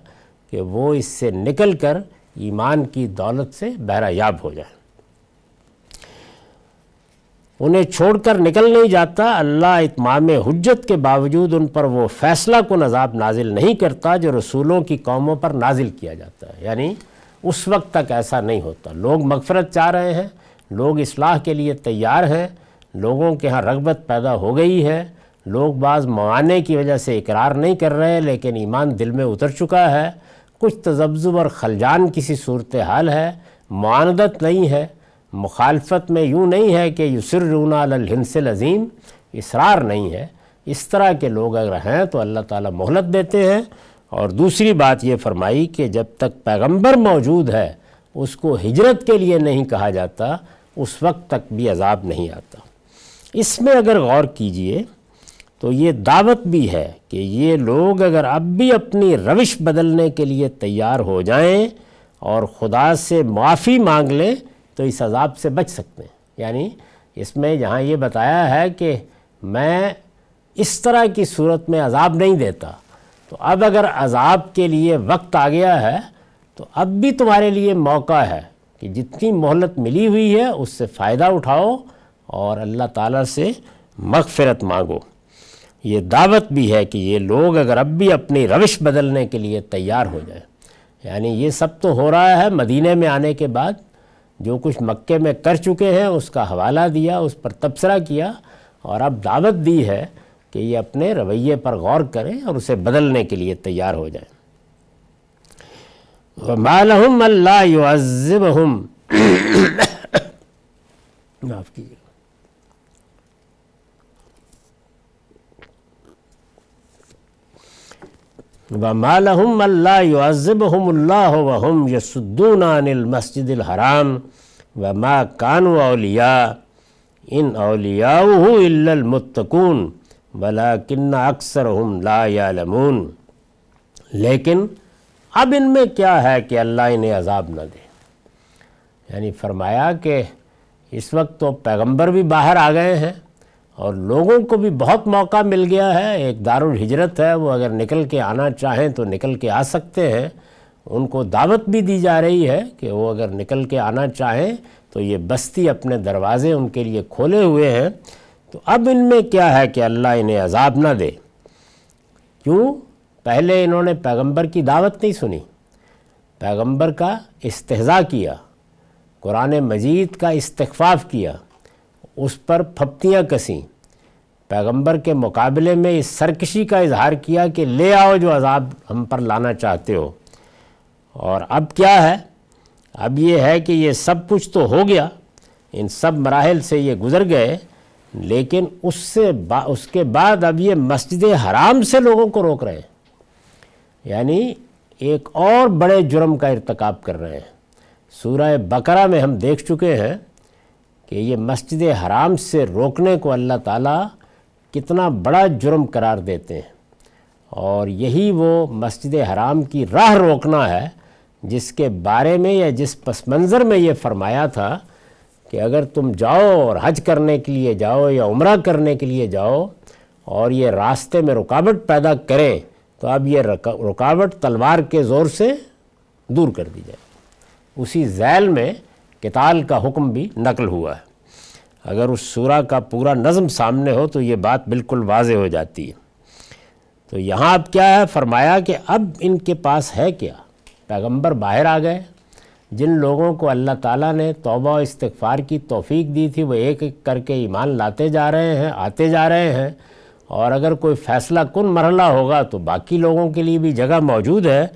کہ وہ اس سے نکل کر ایمان کی دولت سے بہرہ یاب ہو جائیں. انہیں چھوڑ کر نکل نہیں جاتا، اللہ اتمام حجت کے باوجود ان پر وہ فیصلہ کن عذاب نازل نہیں کرتا جو رسولوں کی قوموں پر نازل کیا جاتا ہے. یعنی اس وقت تک ایسا نہیں ہوتا. لوگ مغفرت چاہ رہے ہیں، لوگ اصلاح کے لیے تیار ہیں، لوگوں کے ہاں رغبت پیدا ہو گئی ہے، لوگ بعض موانع کی وجہ سے اقرار نہیں کر رہے لیکن ایمان دل میں اتر چکا ہے، کچھ تذبذب اور خلجان کسی صورتحال ہے، معاندت نہیں ہے، مخالفت میں یوں نہیں ہے کہ یسرون علی الحنث العظیم، اصرار نہیں ہے. اس طرح کے لوگ اگر ہیں تو اللہ تعالیٰ مہلت دیتے ہیں. اور دوسری بات یہ فرمائی کہ جب تک پیغمبر موجود ہے اس کو ہجرت کے لیے نہیں کہا جاتا، اس وقت تک بھی عذاب نہیں آتا. اس میں اگر غور کیجئے تو یہ دعوت بھی ہے کہ یہ لوگ اگر اب بھی اپنی روش بدلنے کے لیے تیار ہو جائیں اور خدا سے معافی مانگ لیں تو اس عذاب سے بچ سکتے ہیں. یعنی اس میں جہاں یہ بتایا ہے کہ میں اس طرح کی صورت میں عذاب نہیں دیتا، تو اب اگر عذاب کے لیے وقت آ گیا ہے تو اب بھی تمہارے لیے موقع ہے کہ جتنی مہلت ملی ہوئی ہے اس سے فائدہ اٹھاؤ اور اللہ تعالیٰ سے مغفرت مانگو۔ یہ دعوت بھی ہے کہ یہ لوگ اگر اب بھی اپنی روش بدلنے کے لیے تیار ہو جائیں، یعنی یہ سب تو ہو رہا ہے مدینے میں آنے کے بعد، جو کچھ مکے میں کر چکے ہیں اس کا حوالہ دیا، اس پر تبصرہ کیا، اور اب دعوت دی ہے کہ یہ اپنے رویے پر غور کریں اور اسے بدلنے کے لیے تیار ہو جائیں۔ وَمَا لَهُمْ أَلَّا يُعَذِّبَهُمْ معاف کیجیے۔ وَمَا لَهُمْ أَلَّا يُعَذِّبَهُمُ اللَّهُ وَهُمْ يَصُدُّونَ عَنِ الْمَسْجِدِ الْحَرَامِ وَمَا كَانُوا أَوْلِيَاءَهُ إِنْ أَوْلِيَاؤُهُ إِلَّا الْمُتَّقُونَ وَلَكِنَّ أَكْثَرَهُمْ لَا يَعْلَمُونَ۔ لیکن اب ان میں کیا ہے کہ اللہ انہیں عذاب نہ دے، یعنی فرمایا کہ اس وقت تو پیغمبر بھی باہر آ گئے ہیں اور لوگوں کو بھی بہت موقع مل گیا ہے، ایک دارالہجرت ہے، وہ اگر نکل کے آنا چاہیں تو نکل کے آ سکتے ہیں، ان کو دعوت بھی دی جا رہی ہے کہ وہ اگر نکل کے آنا چاہیں تو یہ بستی اپنے دروازے ان کے لیے کھولے ہوئے ہیں۔ تو اب ان میں کیا ہے کہ اللہ انہیں عذاب نہ دے، کیوں؟ پہلے انہوں نے پیغمبر کی دعوت نہیں سنی، پیغمبر کا استہزاء کیا، قرآن مجید کا استخفاف کیا، اس پر پھپتیاں کسیں، پیغمبر کے مقابلے میں اس سرکشی کا اظہار کیا کہ لے آؤ جو عذاب ہم پر لانا چاہتے ہو۔ اور اب کیا ہے؟ اب یہ ہے کہ یہ سب کچھ تو ہو گیا، ان سب مراحل سے یہ گزر گئے، لیکن اس کے بعد اب یہ مسجد حرام سے لوگوں کو روک رہے ہیں، یعنی ایک اور بڑے جرم کا ارتکاب کر رہے ہیں۔ سورہ بقرہ میں ہم دیکھ چکے ہیں کہ یہ مسجد حرام سے روکنے کو اللہ تعالیٰ کتنا بڑا جرم قرار دیتے ہیں، اور یہی وہ مسجد حرام کی راہ روکنا ہے جس کے بارے میں یا جس پس منظر میں یہ فرمایا تھا کہ اگر تم جاؤ اور حج کرنے کے لیے جاؤ یا عمرہ کرنے کے لیے جاؤ اور یہ راستے میں رکاوٹ پیدا کریں تو اب یہ رکاوٹ تلوار کے زور سے دور کر دی جائے۔ اسی ذیل میں قتال کا حکم بھی نقل ہوا ہے۔ اگر اس سورہ کا پورا نظم سامنے ہو تو یہ بات بالکل واضح ہو جاتی ہے۔ تو یہاں اب کیا ہے؟ فرمایا کہ اب ان کے پاس ہے کیا؟ پیغمبر باہر آ گئے، جن لوگوں کو اللہ تعالیٰ نے توبہ و استغفار کی توفیق دی تھی وہ ایک ایک کر کے ایمان لاتے جا رہے ہیں، آتے جا رہے ہیں، اور اگر کوئی فیصلہ کن مرحلہ ہوگا تو باقی لوگوں کے لیے بھی جگہ موجود ہے۔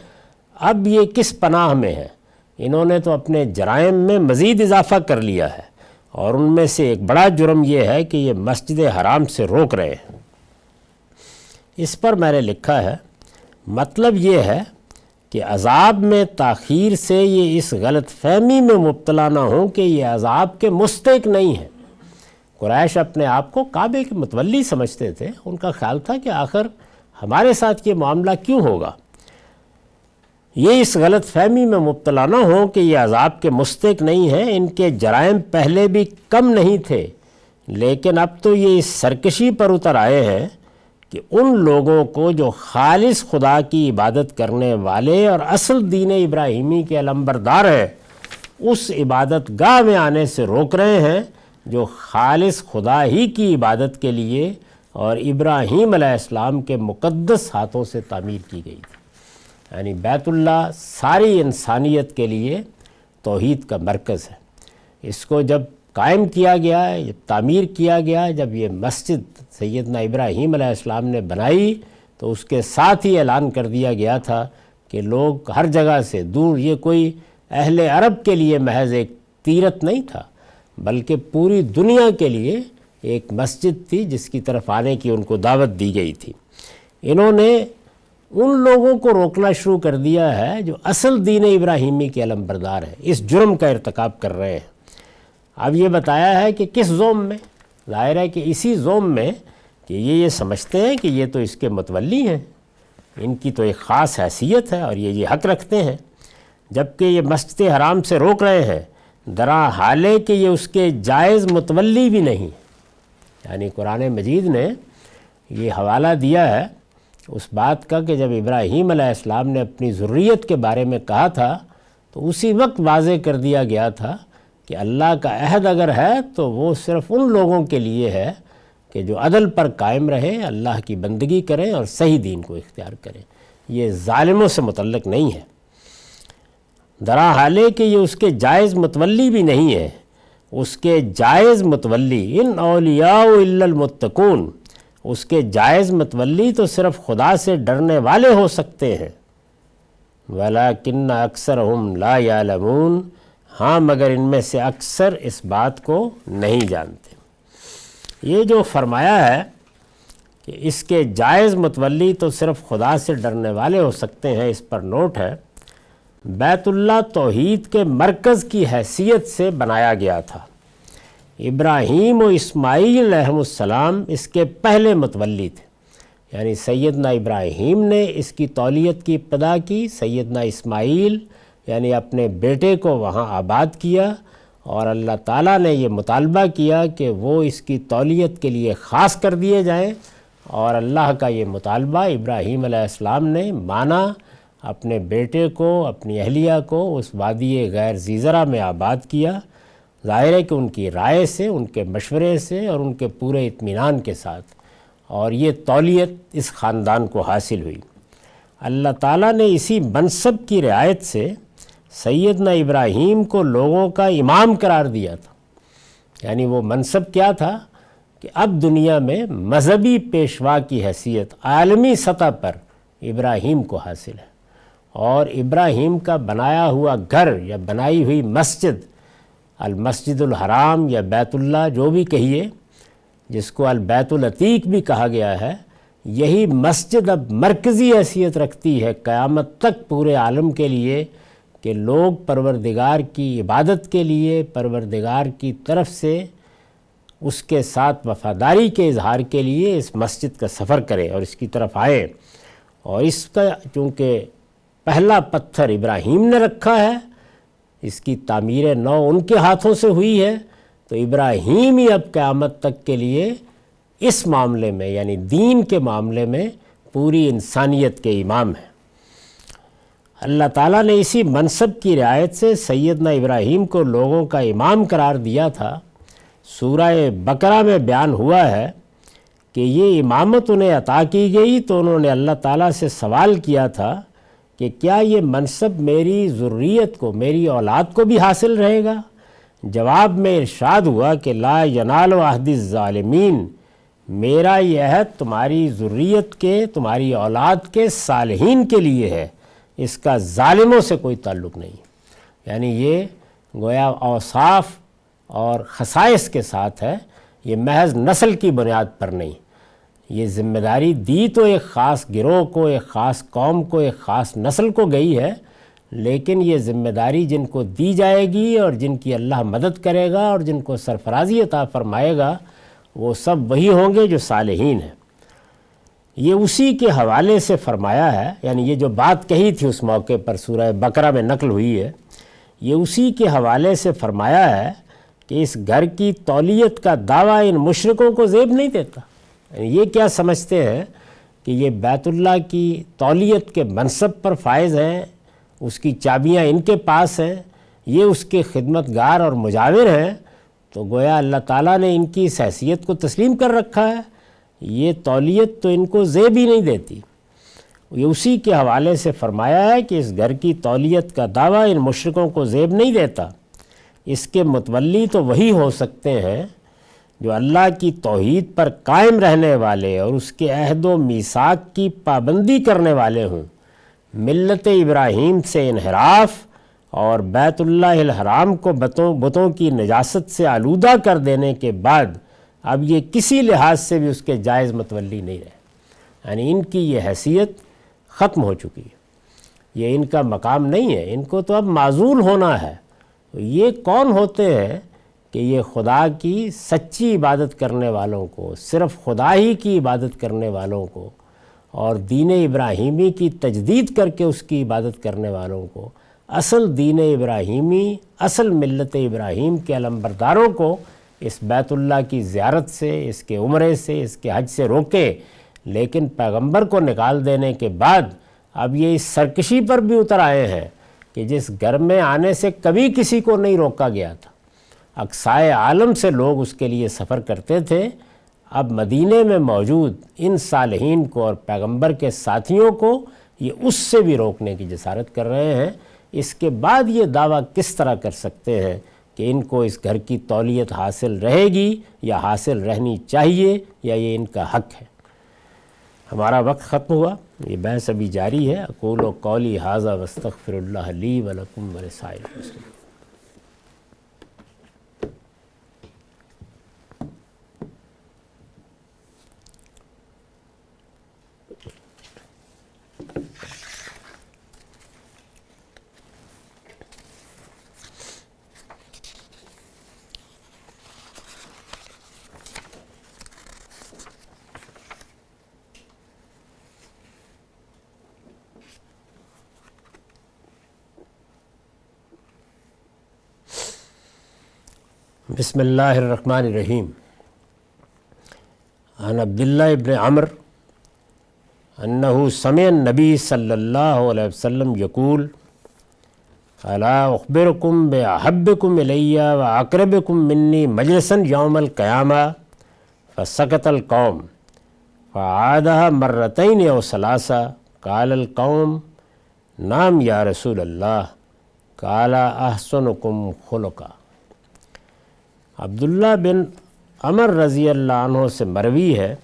اب یہ کس پناہ میں ہے؟ انہوں نے تو اپنے جرائم میں مزید اضافہ کر لیا ہے، اور ان میں سے ایک بڑا جرم یہ ہے کہ یہ مسجد حرام سے روک رہے ہیں۔ اس پر میں نے لکھا ہے مطلب یہ ہے کہ عذاب میں تاخیر سے یہ اس غلط فہمی میں مبتلا نہ ہوں کہ یہ عذاب کے مستحق نہیں ہیں۔ قریش اپنے آپ کو کعبے کے متولی سمجھتے تھے، ان کا خیال تھا کہ آخر ہمارے ساتھ یہ معاملہ کیوں ہوگا؟ یہ اس غلط فہمی میں مبتلا نہ ہوں کہ یہ عذاب کے مستحق نہیں ہیں۔ ان کے جرائم پہلے بھی کم نہیں تھے، لیکن اب تو یہ اس سرکشی پر اتر آئے ہیں کہ ان لوگوں کو جو خالص خدا کی عبادت کرنے والے اور اصل دین ابراہیمی کے علمبردار ہیں، اس عبادت گاہ میں آنے سے روک رہے ہیں جو خالص خدا ہی کی عبادت کے لیے اور ابراہیم علیہ السلام کے مقدس ہاتھوں سے تعمیر کی گئی تھی۔ یعنی بیت اللہ ساری انسانیت کے لیے توحید کا مرکز ہے۔ اس کو جب قائم کیا گیا، جب تعمیر کیا گیا، جب یہ مسجد سیدنا ابراہیم علیہ السلام نے بنائی تو اس کے ساتھ ہی اعلان کر دیا گیا تھا کہ لوگ ہر جگہ سے دور، یہ کوئی اہل عرب کے لیے محض ایک تیرت نہیں تھا بلکہ پوری دنیا کے لیے ایک مسجد تھی جس کی طرف آنے کی ان کو دعوت دی گئی تھی۔ انہوں نے ان لوگوں کو روکنا شروع کر دیا ہے جو اصل دین ابراہیمی کے علمبردار ہیں، اس جرم کا ارتکاب کر رہے ہیں۔ اب یہ بتایا ہے کہ کس زوم میں؟ ظاہر ہے کہ اسی زوم میں کہ یہ سمجھتے ہیں کہ یہ تو اس کے متولی ہیں، ان کی تو ایک خاص حیثیت ہے اور یہ حق رکھتے ہیں، جبکہ یہ مسجد حرام سے روک رہے ہیں درا حالے کہ یہ اس کے جائز متولی بھی نہیں۔ یعنی قرآن مجید نے یہ حوالہ دیا ہے اس بات کا کہ جب ابراہیم علیہ السلام نے اپنی ذریت کے بارے میں کہا تھا تو اسی وقت واضح کر دیا گیا تھا کہ اللہ کا عہد اگر ہے تو وہ صرف ان لوگوں کے لیے ہے کہ جو عدل پر قائم رہے، اللہ کی بندگی کریں اور صحیح دین کو اختیار کریں، یہ ظالموں سے متعلق نہیں ہے۔ درا حال ہے کہ یہ اس کے جائز متولی بھی نہیں ہے، اس کے جائز متولی ان اولیاء الا المتقون، اس کے جائز متولی تو صرف خدا سے ڈرنے والے ہو سکتے ہیں۔ وَلَكِنَّ أَكْثَرَهُمْ لَا يَعْلَمُونَ، ہاں مگر ان میں سے اکثر اس بات کو نہیں جانتے۔ یہ جو فرمایا ہے کہ اس کے جائز متولی تو صرف خدا سے ڈرنے والے ہو سکتے ہیں، اس پر نوٹ ہے بیت اللہ توحید کے مرکز کی حیثیت سے بنایا گیا تھا۔ ابراہیم و اسماعیل علیہ السلام اس کے پہلے متولی تھے، یعنی سیدنا ابراہیم نے اس کی تولیت کی ابتدا کی، سیدنا اسماعیل یعنی اپنے بیٹے کو وہاں آباد کیا، اور اللہ تعالیٰ نے یہ مطالبہ کیا کہ وہ اس کی تولیت کے لیے خاص کر دیے جائیں، اور اللہ کا یہ مطالبہ ابراہیم علیہ السلام نے مانا، اپنے بیٹے کو، اپنی اہلیہ کو اس وادی غیر ذی زرع میں آباد کیا۔ ظاہر ہے کہ ان کی رائے سے، ان کے مشورے سے اور ان کے پورے اطمینان کے ساتھ، اور یہ تولیت اس خاندان کو حاصل ہوئی۔ اللہ تعالیٰ نے اسی منصب کی رعایت سے سیدنا ابراہیم کو لوگوں کا امام قرار دیا تھا، یعنی وہ منصب کیا تھا کہ اب دنیا میں مذہبی پیشوا کی حیثیت عالمی سطح پر ابراہیم کو حاصل ہے، اور ابراہیم کا بنایا ہوا گھر یا بنائی ہوئی مسجد، المسجد الحرام یا بیت اللہ جو بھی کہیے، جس کو البیت العتیق بھی کہا گیا ہے، یہی مسجد اب مرکزی حیثیت رکھتی ہے قیامت تک پورے عالم کے لیے، کہ لوگ پروردگار کی عبادت کے لیے، پروردگار کی طرف سے اس کے ساتھ وفاداری کے اظہار کے لیے اس مسجد کا سفر کریں اور اس کی طرف آئیں۔ اور اس کا چونکہ پہلا پتھر ابراہیم نے رکھا ہے، اس کی تعمیر نو ان کے ہاتھوں سے ہوئی ہے، تو ابراہیم ہی اب قیامت تک کے لیے اس معاملے میں یعنی دین کے معاملے میں پوری انسانیت کے امام ہیں۔ اللہ تعالیٰ نے اسی منصب کی رعایت سے سیدنا ابراہیم کو لوگوں کا امام قرار دیا تھا۔ سورہ بقرہ میں بیان ہوا ہے کہ یہ امامت انہیں عطا کی گئی تو انہوں نے اللہ تعالیٰ سے سوال کیا تھا کہ کیا یہ منصب میری ذریت کو، میری اولاد کو بھی حاصل رہے گا؟ جواب میں ارشاد ہوا کہ لا ینال عہد الظالمین، میرا یہ عہد تمہاری ذریت کے، تمہاری اولاد کے صالحین کے لیے ہے، اس کا ظالموں سے کوئی تعلق نہیں۔ یعنی یہ گویا اوصاف اور خصائص کے ساتھ ہے، یہ محض نسل کی بنیاد پر نہیں۔ یہ ذمہ داری دی تو ایک خاص گروہ کو، ایک خاص قوم کو، ایک خاص نسل کو گئی ہے، لیکن یہ ذمہ داری جن کو دی جائے گی اور جن کی اللہ مدد کرے گا اور جن کو سرفرازی عطا فرمائے گا، وہ سب وہی ہوں گے جو صالحین ہیں۔ یہ اسی کے حوالے سے فرمایا ہے، یعنی یہ جو بات کہی تھی اس موقع پر سورہ بقرہ میں نقل ہوئی ہے، یہ اسی کے حوالے سے فرمایا ہے کہ اس گھر کی تولیت کا دعویٰ ان مشرکوں کو زیب نہیں دیتا۔ یعنی یہ کیا سمجھتے ہیں کہ یہ بیت اللہ کی تولیت کے منصب پر فائز ہیں، اس کی چابیاں ان کے پاس ہیں، یہ اس کے خدمت گار اور مجاور ہیں، تو گویا اللہ تعالیٰ نے ان کی اس حیثیت کو تسلیم کر رکھا ہے، یہ تولیت تو ان کو زیب ہی نہیں دیتی۔ یہ اسی کے حوالے سے فرمایا ہے کہ اس گھر کی تولیت کا دعویٰ ان مشرکوں کو زیب نہیں دیتا، اس کے متولی تو وہی ہو سکتے ہیں جو اللہ کی توحید پر قائم رہنے والے اور اس کے عہد و میثاق کی پابندی کرنے والے ہوں۔ ملت ابراہیم سے انحراف اور بیت اللہ الحرام کو بتوں کی نجاست سے آلودہ کر دینے کے بعد اب یہ کسی لحاظ سے بھی اس کے جائز متولی نہیں رہے، یعنی ان کی یہ حیثیت ختم ہو چکی ہے، یہ ان کا مقام نہیں ہے، ان کو تو اب معزول ہونا ہے۔ تو یہ کون ہوتے ہیں کہ یہ خدا کی سچی عبادت کرنے والوں کو، صرف خدا ہی کی عبادت کرنے والوں کو اور دین ابراہیمی کی تجدید کر کے اس کی عبادت کرنے والوں کو، اصل دین ابراہیمی، اصل ملت ابراہیم کے علمبرداروں کو اس بیت اللہ کی زیارت سے، اس کے عمرے سے، اس کے حج سے روکے، لیکن پیغمبر کو نکال دینے کے بعد اب یہ اس سرکشی پر بھی اتر آئے ہیں کہ جس گھر میں آنے سے کبھی کسی کو نہیں روکا گیا تھا، اقصائے عالم سے لوگ اس کے لیے سفر کرتے تھے، اب مدینے میں موجود ان صالحین کو اور پیغمبر کے ساتھیوں کو یہ اس سے بھی روکنے کی جسارت کر رہے ہیں۔ اس کے بعد یہ دعویٰ کس طرح کر سکتے ہیں کہ ان کو اس گھر کی تولیت حاصل رہے گی یا حاصل رہنی چاہیے یا یہ ان کا حق ہے۔ ہمارا وقت ختم ہوا، یہ بحث ابھی جاری ہے۔ اقول قولی ھذا واستغفر اللہ لی ولکم ولسائر المسلمین۔ بسم اللہ الرحمن الرحیم۔ عن عبداللہ ابن عمر انہ سمع النبی صلی اللہ علیہ وسلم یقول الا اخبرکم باحبکم الی واقربکم منی مجلسا یوم القیامہ فسکت القوم فعادها مرتین او ثلاثا قال القوم نعم یا رسول اللہ قال احسنکم خلقا۔ عبداللہ بن عمر رضی اللہ عنہ سے مروی ہے،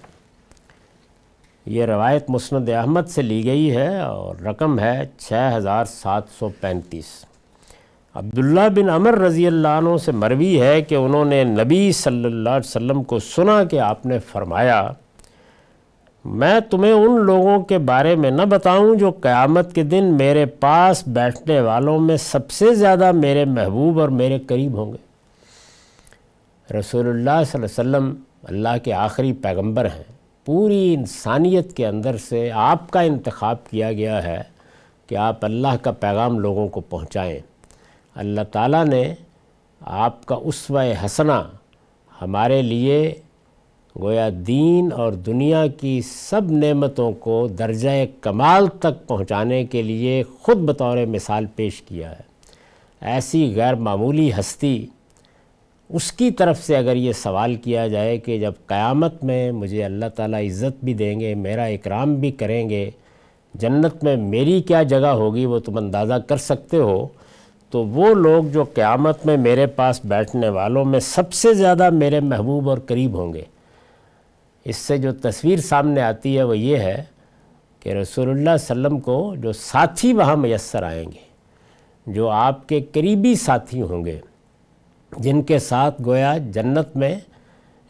یہ روایت مسند احمد سے لی گئی ہے اور رقم ہے 6735۔ عبداللہ بن عمر رضی اللہ عنہ سے مروی ہے کہ انہوں نے نبی صلی اللہ علیہ وسلم کو سنا کہ آپ نے فرمایا، میں تمہیں ان لوگوں کے بارے میں نہ بتاؤں جو قیامت کے دن میرے پاس بیٹھنے والوں میں سب سے زیادہ میرے محبوب اور میرے قریب ہوں گے۔ رسول اللہ صلی اللہ علیہ وسلم اللہ کے آخری پیغمبر ہیں، پوری انسانیت کے اندر سے آپ کا انتخاب کیا گیا ہے کہ آپ اللہ کا پیغام لوگوں کو پہنچائیں۔ اللہ تعالیٰ نے آپ کا اسوہ حسنہ ہمارے لیے گویا دین اور دنیا کی سب نعمتوں کو درجہ کمال تک پہنچانے کے لیے خود بطور مثال پیش کیا ہے۔ ایسی غیر معمولی ہستی، اس کی طرف سے اگر یہ سوال کیا جائے کہ جب قیامت میں مجھے اللہ تعالیٰ عزت بھی دیں گے، میرا اکرام بھی کریں گے، جنت میں میری کیا جگہ ہوگی وہ تم اندازہ کر سکتے ہو، تو وہ لوگ جو قیامت میں میرے پاس بیٹھنے والوں میں سب سے زیادہ میرے محبوب اور قریب ہوں گے۔ اس سے جو تصویر سامنے آتی ہے وہ یہ ہے کہ رسول اللہ صلی اللہ علیہ وسلم کو جو ساتھی وہاں میسر آئیں گے، جو آپ کے قریبی ساتھی ہوں گے، جن کے ساتھ گویا جنت میں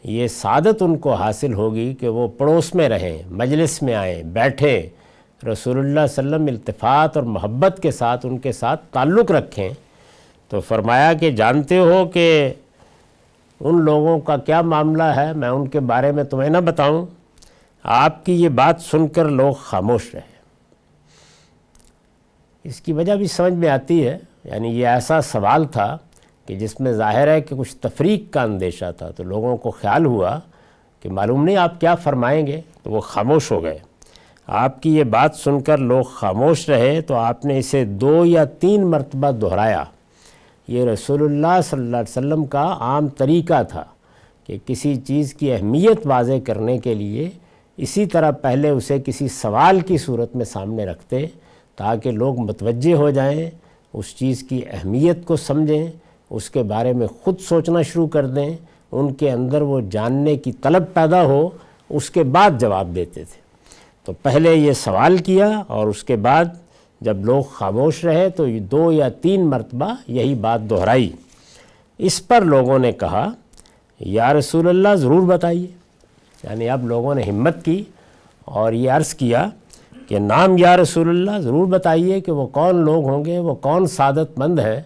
یہ سعادت ان کو حاصل ہوگی کہ وہ پڑوس میں رہیں، مجلس میں آئیں، بیٹھیں، رسول اللہ صلی اللہ علیہ وسلم التفات اور محبت کے ساتھ ان کے ساتھ تعلق رکھیں، تو فرمایا کہ جانتے ہو کہ ان لوگوں کا کیا معاملہ ہے، میں ان کے بارے میں تمہیں نہ بتاؤں۔ آپ کی یہ بات سن کر لوگ خاموش رہے۔ اس کی وجہ بھی سمجھ میں آتی ہے، یعنی یہ ایسا سوال تھا کہ جس میں ظاہر ہے کہ کچھ تفریق کا اندیشہ تھا، تو لوگوں کو خیال ہوا کہ معلوم نہیں آپ کیا فرمائیں گے، تو وہ خاموش ہو گئے۔ آپ کی یہ بات سن کر لوگ خاموش رہے تو آپ نے اسے 2 یا 3 مرتبہ دہرایا۔ یہ رسول اللہ صلی اللہ علیہ وسلم کا عام طریقہ تھا کہ کسی چیز کی اہمیت واضح کرنے کے لیے اسی طرح پہلے اسے کسی سوال کی صورت میں سامنے رکھتے تاکہ لوگ متوجہ ہو جائیں، اس چیز کی اہمیت کو سمجھیں، اس کے بارے میں خود سوچنا شروع کر دیں، ان کے اندر وہ جاننے کی طلب پیدا ہو، اس کے بعد جواب دیتے تھے۔ تو پہلے یہ سوال کیا اور اس کے بعد جب لوگ خاموش رہے تو 2 یا 3 مرتبہ یہی بات دہرائی۔ اس پر لوگوں نے کہا یا رسول اللہ ضرور بتائیے، یعنی اب لوگوں نے ہمت کی اور یہ عرض کیا کہ نام یا رسول اللہ ضرور بتائیے کہ وہ کون لوگ ہوں گے، وہ کون سعادت مند ہیں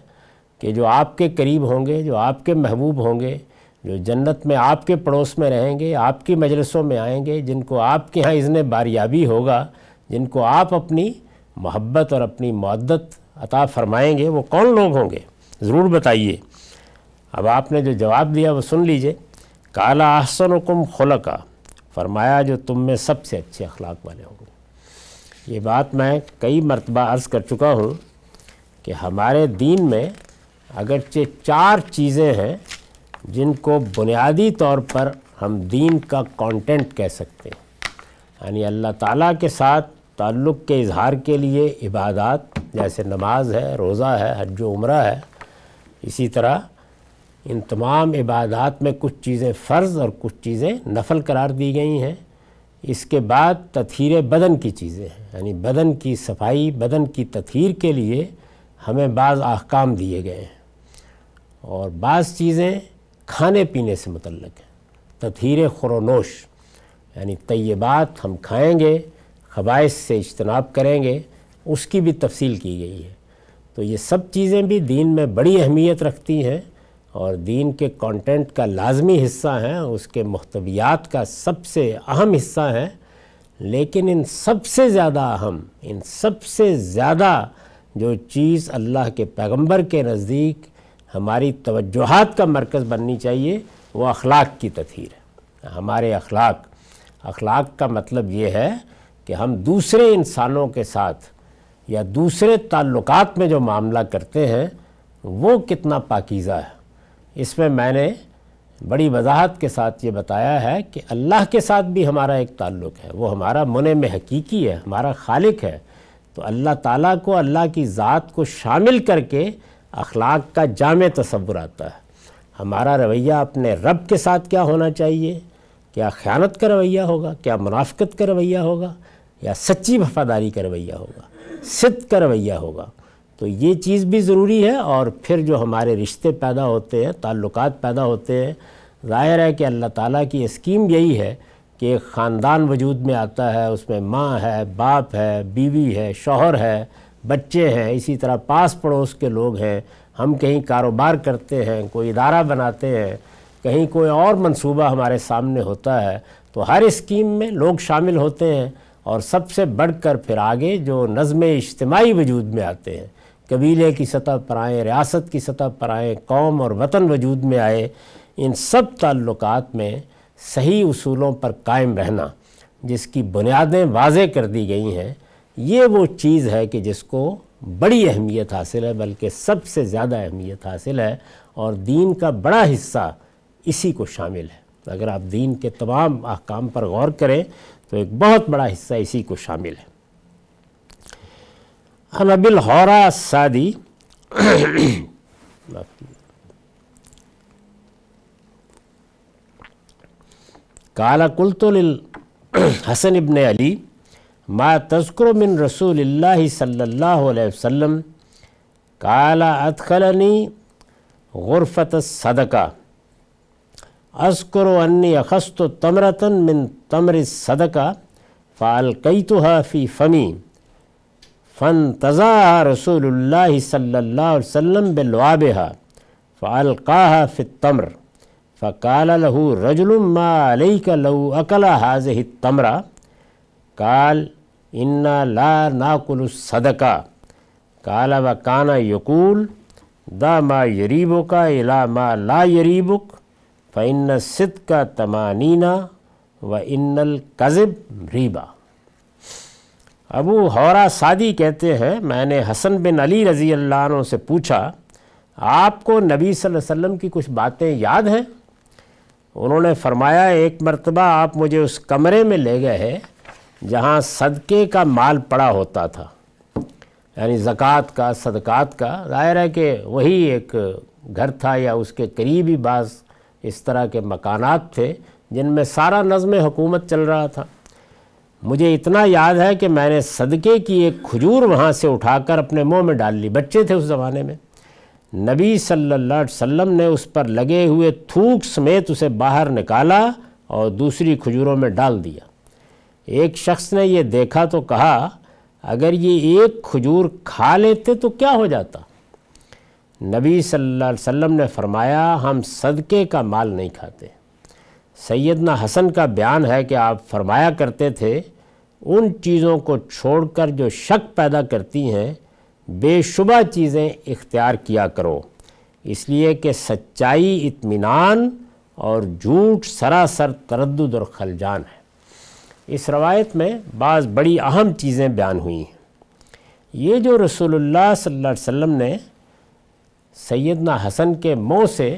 کہ جو آپ کے قریب ہوں گے، جو آپ کے محبوب ہوں گے، جو جنت میں آپ کے پڑوس میں رہیں گے، آپ کی مجلسوں میں آئیں گے، جن کو آپ کے ہاں اذن باریابی ہوگا، جن کو آپ اپنی محبت اور اپنی مودت عطا فرمائیں گے، وہ کون لوگ ہوں گے، ضرور بتائیے۔ اب آپ نے جو جواب دیا وہ سن لیجئے۔ قال احسنکم خلقا، فرمایا جو تم میں سب سے اچھے اخلاق والے ہوں گے۔ یہ بات میں کئی مرتبہ عرض کر چکا ہوں کہ ہمارے دین میں اگرچہ 4 چیزیں ہیں جن کو بنیادی طور پر ہم دین کا کانٹینٹ کہہ سکتے ہیں، یعنی اللہ تعالیٰ کے ساتھ تعلق کے اظہار کے لیے عبادات جیسے نماز ہے، روزہ ہے، حج و عمرہ ہے، اسی طرح ان تمام عبادات میں کچھ چیزیں فرض اور کچھ چیزیں نفل قرار دی گئی ہیں۔ اس کے بعد تطہیر بدن کی چیزیں ہیں، یعنی بدن کی صفائی، بدن کی تطہیر کے لیے ہمیں بعض احکام دیے گئے ہیں، اور بعض چیزیں کھانے پینے سے متعلق ہیں۔ تطہیر خورونوش یعنی طیبات ہم کھائیں گے، خبائث سے اجتناب کریں گے، اس کی بھی تفصیل کی گئی ہے۔ تو یہ سب چیزیں بھی دین میں بڑی اہمیت رکھتی ہیں اور دین کے کانٹینٹ کا لازمی حصہ ہیں، اس کے محتویات کا سب سے اہم حصہ ہیں، لیکن ان سب سے زیادہ اہم، ان سب سے زیادہ جو چیز اللہ کے پیغمبر کے نزدیک ہماری توجہات کا مرکز بننی چاہیے وہ اخلاق کی تطہیر ہے۔ ہمارے اخلاق کا مطلب یہ ہے کہ ہم دوسرے انسانوں کے ساتھ یا دوسرے تعلقات میں جو معاملہ کرتے ہیں وہ کتنا پاکیزہ ہے۔ اس میں نے بڑی وضاحت کے ساتھ یہ بتایا ہے کہ اللہ کے ساتھ بھی ہمارا ایک تعلق ہے، وہ ہمارا منعم حقیقی ہے، ہمارا خالق ہے، تو اللہ تعالیٰ کو، اللہ کی ذات کو شامل کر کے اخلاق کا جامع تصور آتا ہے۔ ہمارا رویہ اپنے رب کے ساتھ کیا ہونا چاہیے؟ کیا خیانت کا رویہ ہوگا؟ کیا منافقت کا رویہ ہوگا؟ یا سچی وفاداری کا رویہ ہوگا؟ صدق کا رویہ ہوگا؟ تو یہ چیز بھی ضروری ہے۔ اور پھر جو ہمارے رشتے پیدا ہوتے ہیں، تعلقات پیدا ہوتے ہیں، ظاہر ہے کہ اللہ تعالیٰ کی اسکیم یہی ہے کہ ایک خاندان وجود میں آتا ہے، اس میں ماں ہے، باپ ہے، بیوی ہے، شوہر ہے، بچے ہیں، اسی طرح پاس پڑوس کے لوگ ہیں، ہم کہیں کاروبار کرتے ہیں، کوئی ادارہ بناتے ہیں، کہیں کوئی اور منصوبہ ہمارے سامنے ہوتا ہے، تو ہر اسکیم میں لوگ شامل ہوتے ہیں، اور سب سے بڑھ کر پھر آگے جو نظم اجتماعی وجود میں آتے ہیں، قبیلے کی سطح پر آئیں، ریاست کی سطح پر آئیں، قوم اور وطن وجود میں آئے، ان سب تعلقات میں صحیح اصولوں پر قائم رہنا، جس کی بنیادیں واضح کر دی گئی ہیں، یہ وہ چیز ہے کہ جس کو بڑی اہمیت حاصل ہے، بلکہ سب سے زیادہ اہمیت حاصل ہے، اور دین کا بڑا حصہ اسی کو شامل ہے۔ اگر آپ دین کے تمام احکام پر غور کریں تو ایک بہت بڑا حصہ اسی کو شامل ہے۔ عن ابی الحورہ السادی قال قلت للحسن بن علی ما تذکر من رسول اللہ صلی اللہ علیہ وسلم قال ادخلنی غرفۃ الصدقہ اذکر انی اخذت تمرۃ من تمر الصدقہ فالقیتها فی فمی فانتزعها رسول اللہ صلی اللہ علیہ وسلم بلعابها فالقاها فی التمر فقال له رجل ما عليك لو أكل هذه التمرة قال إنا لا نأكل الصدقة قال وكان يقول دع ما يريبك إلى ما لا يريبك فإن الصدق طمأنينة وإن الكذب ريبة۔ ابو حورہ سعدی کہتے ہیں میں نے حسن بن علی رضی اللہ عنہ سے پوچھا آپ کو نبی صلی اللہ علیہ وسلم کی کچھ باتیں یاد ہیں؟ انہوں نے فرمایا ایک مرتبہ آپ مجھے اس کمرے میں لے گئے جہاں صدقے کا مال پڑا ہوتا تھا، یعنی زکوٰۃ کا، صدقات کا۔ ظاہر ہے کہ وہی ایک گھر تھا یا اس کے قریبی بعض اس طرح کے مکانات تھے جن میں سارا نظم حکومت چل رہا تھا۔ مجھے اتنا یاد ہے کہ میں نے صدقے کی ایک کھجور وہاں سے اٹھا کر اپنے منہ میں ڈال لی، بچے تھے اس زمانے میں۔ نبی صلی اللہ علیہ وسلم نے اس پر لگے ہوئے تھوک سمیت اسے باہر نکالا اور دوسری کھجوروں میں ڈال دیا۔ ایک شخص نے یہ دیکھا تو کہا اگر یہ ایک کھجور کھا لیتے تو کیا ہو جاتا؟ نبی صلی اللہ علیہ وسلم نے فرمایا ہم صدقے کا مال نہیں کھاتے۔ سیدنا حسن کا بیان ہے کہ آپ فرمایا کرتے تھے ان چیزوں کو چھوڑ کر جو شک پیدا کرتی ہیں بے شبہ چیزیں اختیار کیا کرو، اس لیے کہ سچائی اطمینان اور جھوٹ سراسر تردد اور خلجان ہے۔ اس روایت میں بعض بڑی اہم چیزیں بیان ہوئی ہیں۔ یہ جو رسول اللہ صلی اللہ علیہ وسلم نے سیدنا حسن کے منہ سے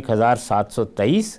1723।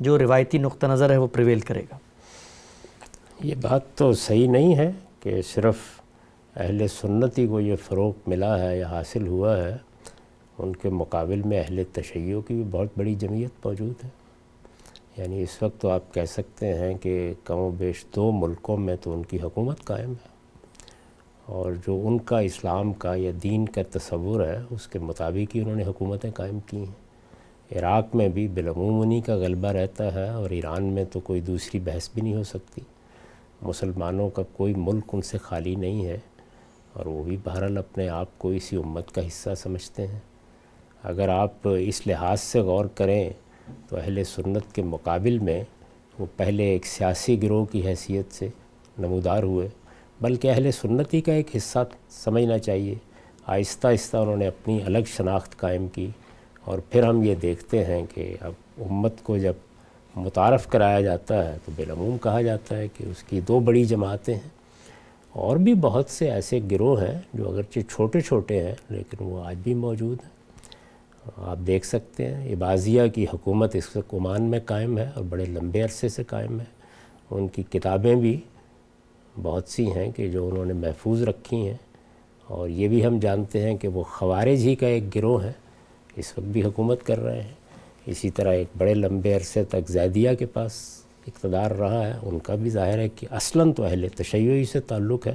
جو روایتی نقطہ نظر ہے وہ پریویل کرے گا؟ یہ بات تو صحیح نہیں ہے کہ صرف اہل سنتی کو یہ فروغ ملا ہے یا حاصل ہوا ہے، ان کے مقابل میں اہل تشیع کی بھی بہت بڑی جمعیت موجود ہے۔ یعنی اس وقت تو آپ کہہ سکتے ہیں کہ کم و بیش 2 ملکوں میں تو ان کی حکومت قائم ہے، اور جو ان کا اسلام کا یا دین کا تصور ہے اس کے مطابق ہی انہوں نے حکومتیں قائم کی ہیں۔ عراق میں بھی بالعموم انہی کا غلبہ رہتا ہے، اور ایران میں تو کوئی دوسری بحث بھی نہیں ہو سکتی۔ مسلمانوں کا کوئی ملک ان سے خالی نہیں ہے، اور وہ بھی بہرحال اپنے آپ کو اسی امت کا حصہ سمجھتے ہیں۔ اگر آپ اس لحاظ سے غور کریں تو اہل سنت کے مقابل میں وہ پہلے ایک سیاسی گروہ کی حیثیت سے نمودار ہوئے، بلکہ اہل سنتی کا ایک حصہ سمجھنا چاہیے۔ آہستہ آہستہ انہوں نے اپنی الگ شناخت قائم کی، اور پھر ہم یہ دیکھتے ہیں کہ اب امت کو جب متعارف کرایا جاتا ہے تو بالعموم کہا جاتا ہے کہ اس کی 2 بڑی جماعتیں ہیں، اور بھی بہت سے ایسے گروہ ہیں جو اگرچہ چھوٹے چھوٹے ہیں لیکن وہ آج بھی موجود ہیں۔ آپ دیکھ سکتے ہیں عباضیہ کی حکومت اس وقت عمان میں قائم ہے، اور بڑے لمبے عرصے سے قائم ہے۔ ان کی کتابیں بھی بہت سی ہیں کہ جو انہوں نے محفوظ رکھی ہیں، اور یہ بھی ہم جانتے ہیں کہ وہ خوارج ہی کا ایک گروہ ہے، اس وقت بھی حکومت کر رہے ہیں۔ اسی طرح ایک بڑے لمبے عرصے تک زیدیہ کے پاس اقتدار رہا ہے، ان کا بھی ظاہر ہے کہ اصلاً تو اہل تشیع سے تعلق ہے،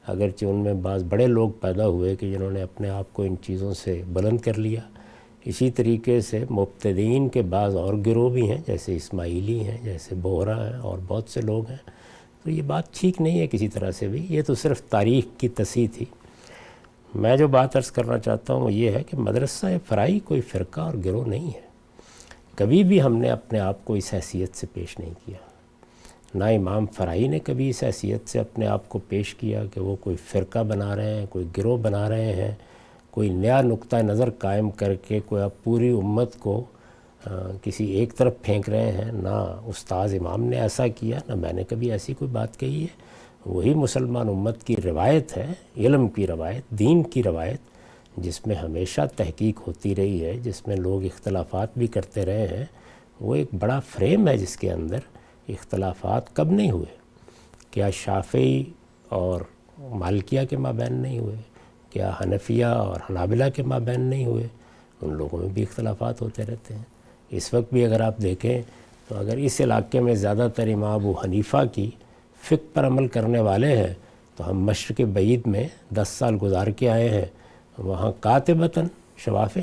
اگرچہ ان میں بعض بڑے لوگ پیدا ہوئے کہ جنہوں نے اپنے آپ کو ان چیزوں سے بلند کر لیا۔ اسی طریقے سے مبتدئین کے بعض اور گروہ بھی ہیں، جیسے اسماعیلی ہیں، جیسے بوہرا ہیں، اور بہت سے لوگ ہیں۔ تو یہ بات ٹھیک نہیں ہے کسی طرح سے بھی، یہ تو صرف تاریخ کی تصحیح تھی۔ میں جو بات عرض کرنا چاہتا ہوں وہ یہ ہے کہ مدرسہ فرائی کوئی فرقہ اور گروہ نہیں ہے۔ کبھی بھی ہم نے اپنے آپ کو اس حیثیت سے پیش نہیں کیا، نہ امام فرائی نے کبھی اس حیثیت سے اپنے آپ کو پیش کیا کہ وہ کوئی فرقہ بنا رہے ہیں، کوئی گروہ بنا رہے ہیں، کوئی نیا نقطہ نظر قائم کر کے کوئی اب پوری امت کو کسی ایک طرف پھینک رہے ہیں۔ نہ استاذ امام نے ایسا کیا، نہ میں نے کبھی ایسی کوئی بات کہی ہے۔ وہی مسلمان امت کی روایت ہے، علم کی روایت، دین کی روایت، جس میں ہمیشہ تحقیق ہوتی رہی ہے، جس میں لوگ اختلافات بھی کرتے رہے ہیں۔ وہ ایک بڑا فریم ہے جس کے اندر اختلافات کب نہیں ہوئے؟ کیا شافعی اور مالکیہ کے مابین نہیں ہوئے؟ کیا حنفیہ اور حنابلہ کے مابین نہیں ہوئے؟ ان لوگوں میں بھی اختلافات ہوتے رہتے ہیں۔ اس وقت بھی اگر آپ دیکھیں تو اگر اس علاقے میں زیادہ تر امام ابو حنیفہ کی فقہ پر عمل کرنے والے ہیں، تو ہم مشرق بعید میں 10 سال گزار کے آئے ہیں، وہاں قاطبتاً شوافع،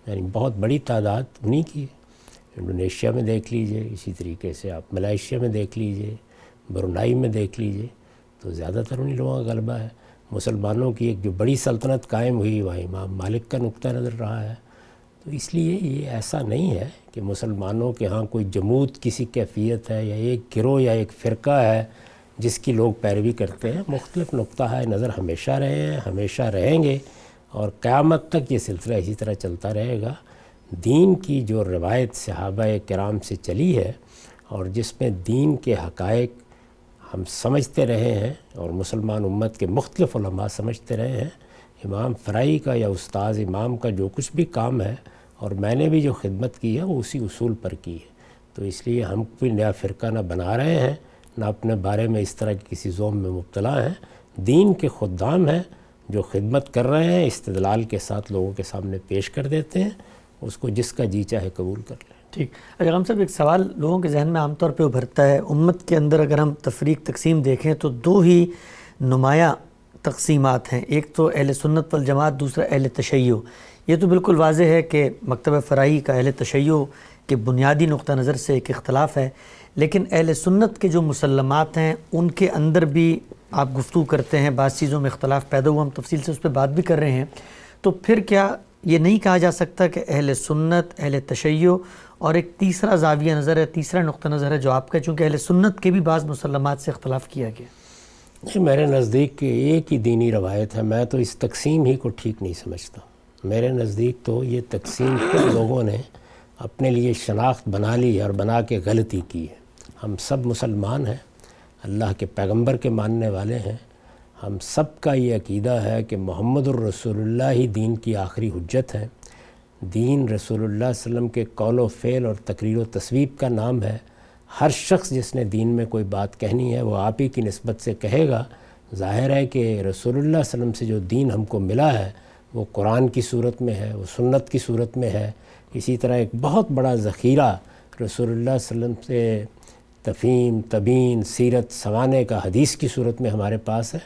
یعنی بہت بڑی تعداد انہی کی ہے۔ انڈونیشیا میں دیکھ لیجئے، اسی طریقے سے آپ ملائیشیا میں دیکھ لیجئے، برونائی میں دیکھ لیجئے، تو زیادہ تر انہی لوگوں کا غلبہ ہے۔ مسلمانوں کی ایک جو بڑی سلطنت قائم ہوئی وہاں امام مالک کا نقطہ نظر رہا ہے۔ تو اس لیے یہ ایسا نہیں ہے کہ مسلمانوں کے ہاں کوئی جمود کسی کیفیت ہے، یا ایک گروہ یا ایک فرقہ ہے جس کی لوگ پیروی کرتے ہیں۔ مختلف نقطہ نظر ہمیشہ رہے ہیں، ہمیشہ رہیں گے، اور قیامت تک یہ سلسلہ اسی طرح چلتا رہے گا۔ دین کی جو روایت صحابہ کرام سے چلی ہے، اور جس میں دین کے حقائق ہم سمجھتے رہے ہیں، اور مسلمان امت کے مختلف علماء سمجھتے رہے ہیں، امام فرائی کا یا استاذ امام کا جو کچھ بھی کام ہے، اور میں نے بھی جو خدمت کی ہے، وہ اسی اصول پر کی ہے۔ تو اس لیے ہم کوئی نیا فرقہ نہ بنا رہے ہیں، نہ اپنے بارے میں اس طرح کی کسی ذوم میں مبتلا ہیں۔ دین کے خدام ہیں جو خدمت کر رہے ہیں، استدلال کے ساتھ لوگوں کے سامنے پیش کر دیتے ہیں، اس کو جس کا جی چاہے قبول کر لیں۔ ٹھیک۔ غلام صاحب، ایک سوال لوگوں کے ذہن میں عام طور پہ ابھرتا ہے، امت کے اندر اگر ہم تقسیم دیکھیں تو 2 ہی نمایاں تقسیمات ہیں، ایک تو اہل سنت والجماعت، دوسرا اہل تشیع۔ یہ تو بالکل واضح ہے کہ مکتبہ فرائی کا اہل تشیع کے بنیادی نقطہ نظر سے ایک اختلاف ہے، لیکن اہل سنت کے جو مسلمات ہیں ان کے اندر بھی آپ گفتگو کرتے ہیں، بعض چیزوں میں اختلاف پیدا ہوا، ہم تفصیل سے اس پہ بات بھی کر رہے ہیں۔ تو پھر کیا یہ نہیں کہا جا سکتا کہ اہل سنت، اہل تشیع اور ایک تیسرا زاویہ نظر ہے، تیسرا نقطہ نظر ہے جو آپ کا، چونکہ اہل سنت کے بھی بعض مسلمات سے اختلاف کیا گیا؟ میرے نزدیک کہ ایک ہی دینی روایت ہے، میں تو اس تقسیم ہی کو ٹھیک نہیں سمجھتا۔ میرے نزدیک تو یہ تقسیم خود لوگوں نے اپنے لیے شناخت بنا لی اور بنا کے غلطی کی ہے۔ ہم سب مسلمان ہیں، اللہ کے پیغمبر کے ماننے والے ہیں، ہم سب کا یہ عقیدہ ہے کہ محمد الرسول اللہ ہی دین کی آخری حجت ہے۔ دین رسول اللہ صلی اللہ علیہ وسلم کے قول و فعل اور تقریر و تصویب کا نام ہے۔ ہر شخص جس نے دین میں کوئی بات کہنی ہے وہ آپ ہی کی نسبت سے کہے گا۔ ظاہر ہے کہ رسول اللہ صلی اللہ علیہ وسلم سے جو دین ہم کو ملا ہے وہ قرآن کی صورت میں ہے، وہ سنت کی صورت میں ہے۔ اسی طرح ایک بہت بڑا ذخیرہ رسول اللہ صلی اللہ علیہ وسلم سے تفہیم، تبیین، سیرت، سوانح کا حدیث کی صورت میں ہمارے پاس ہے۔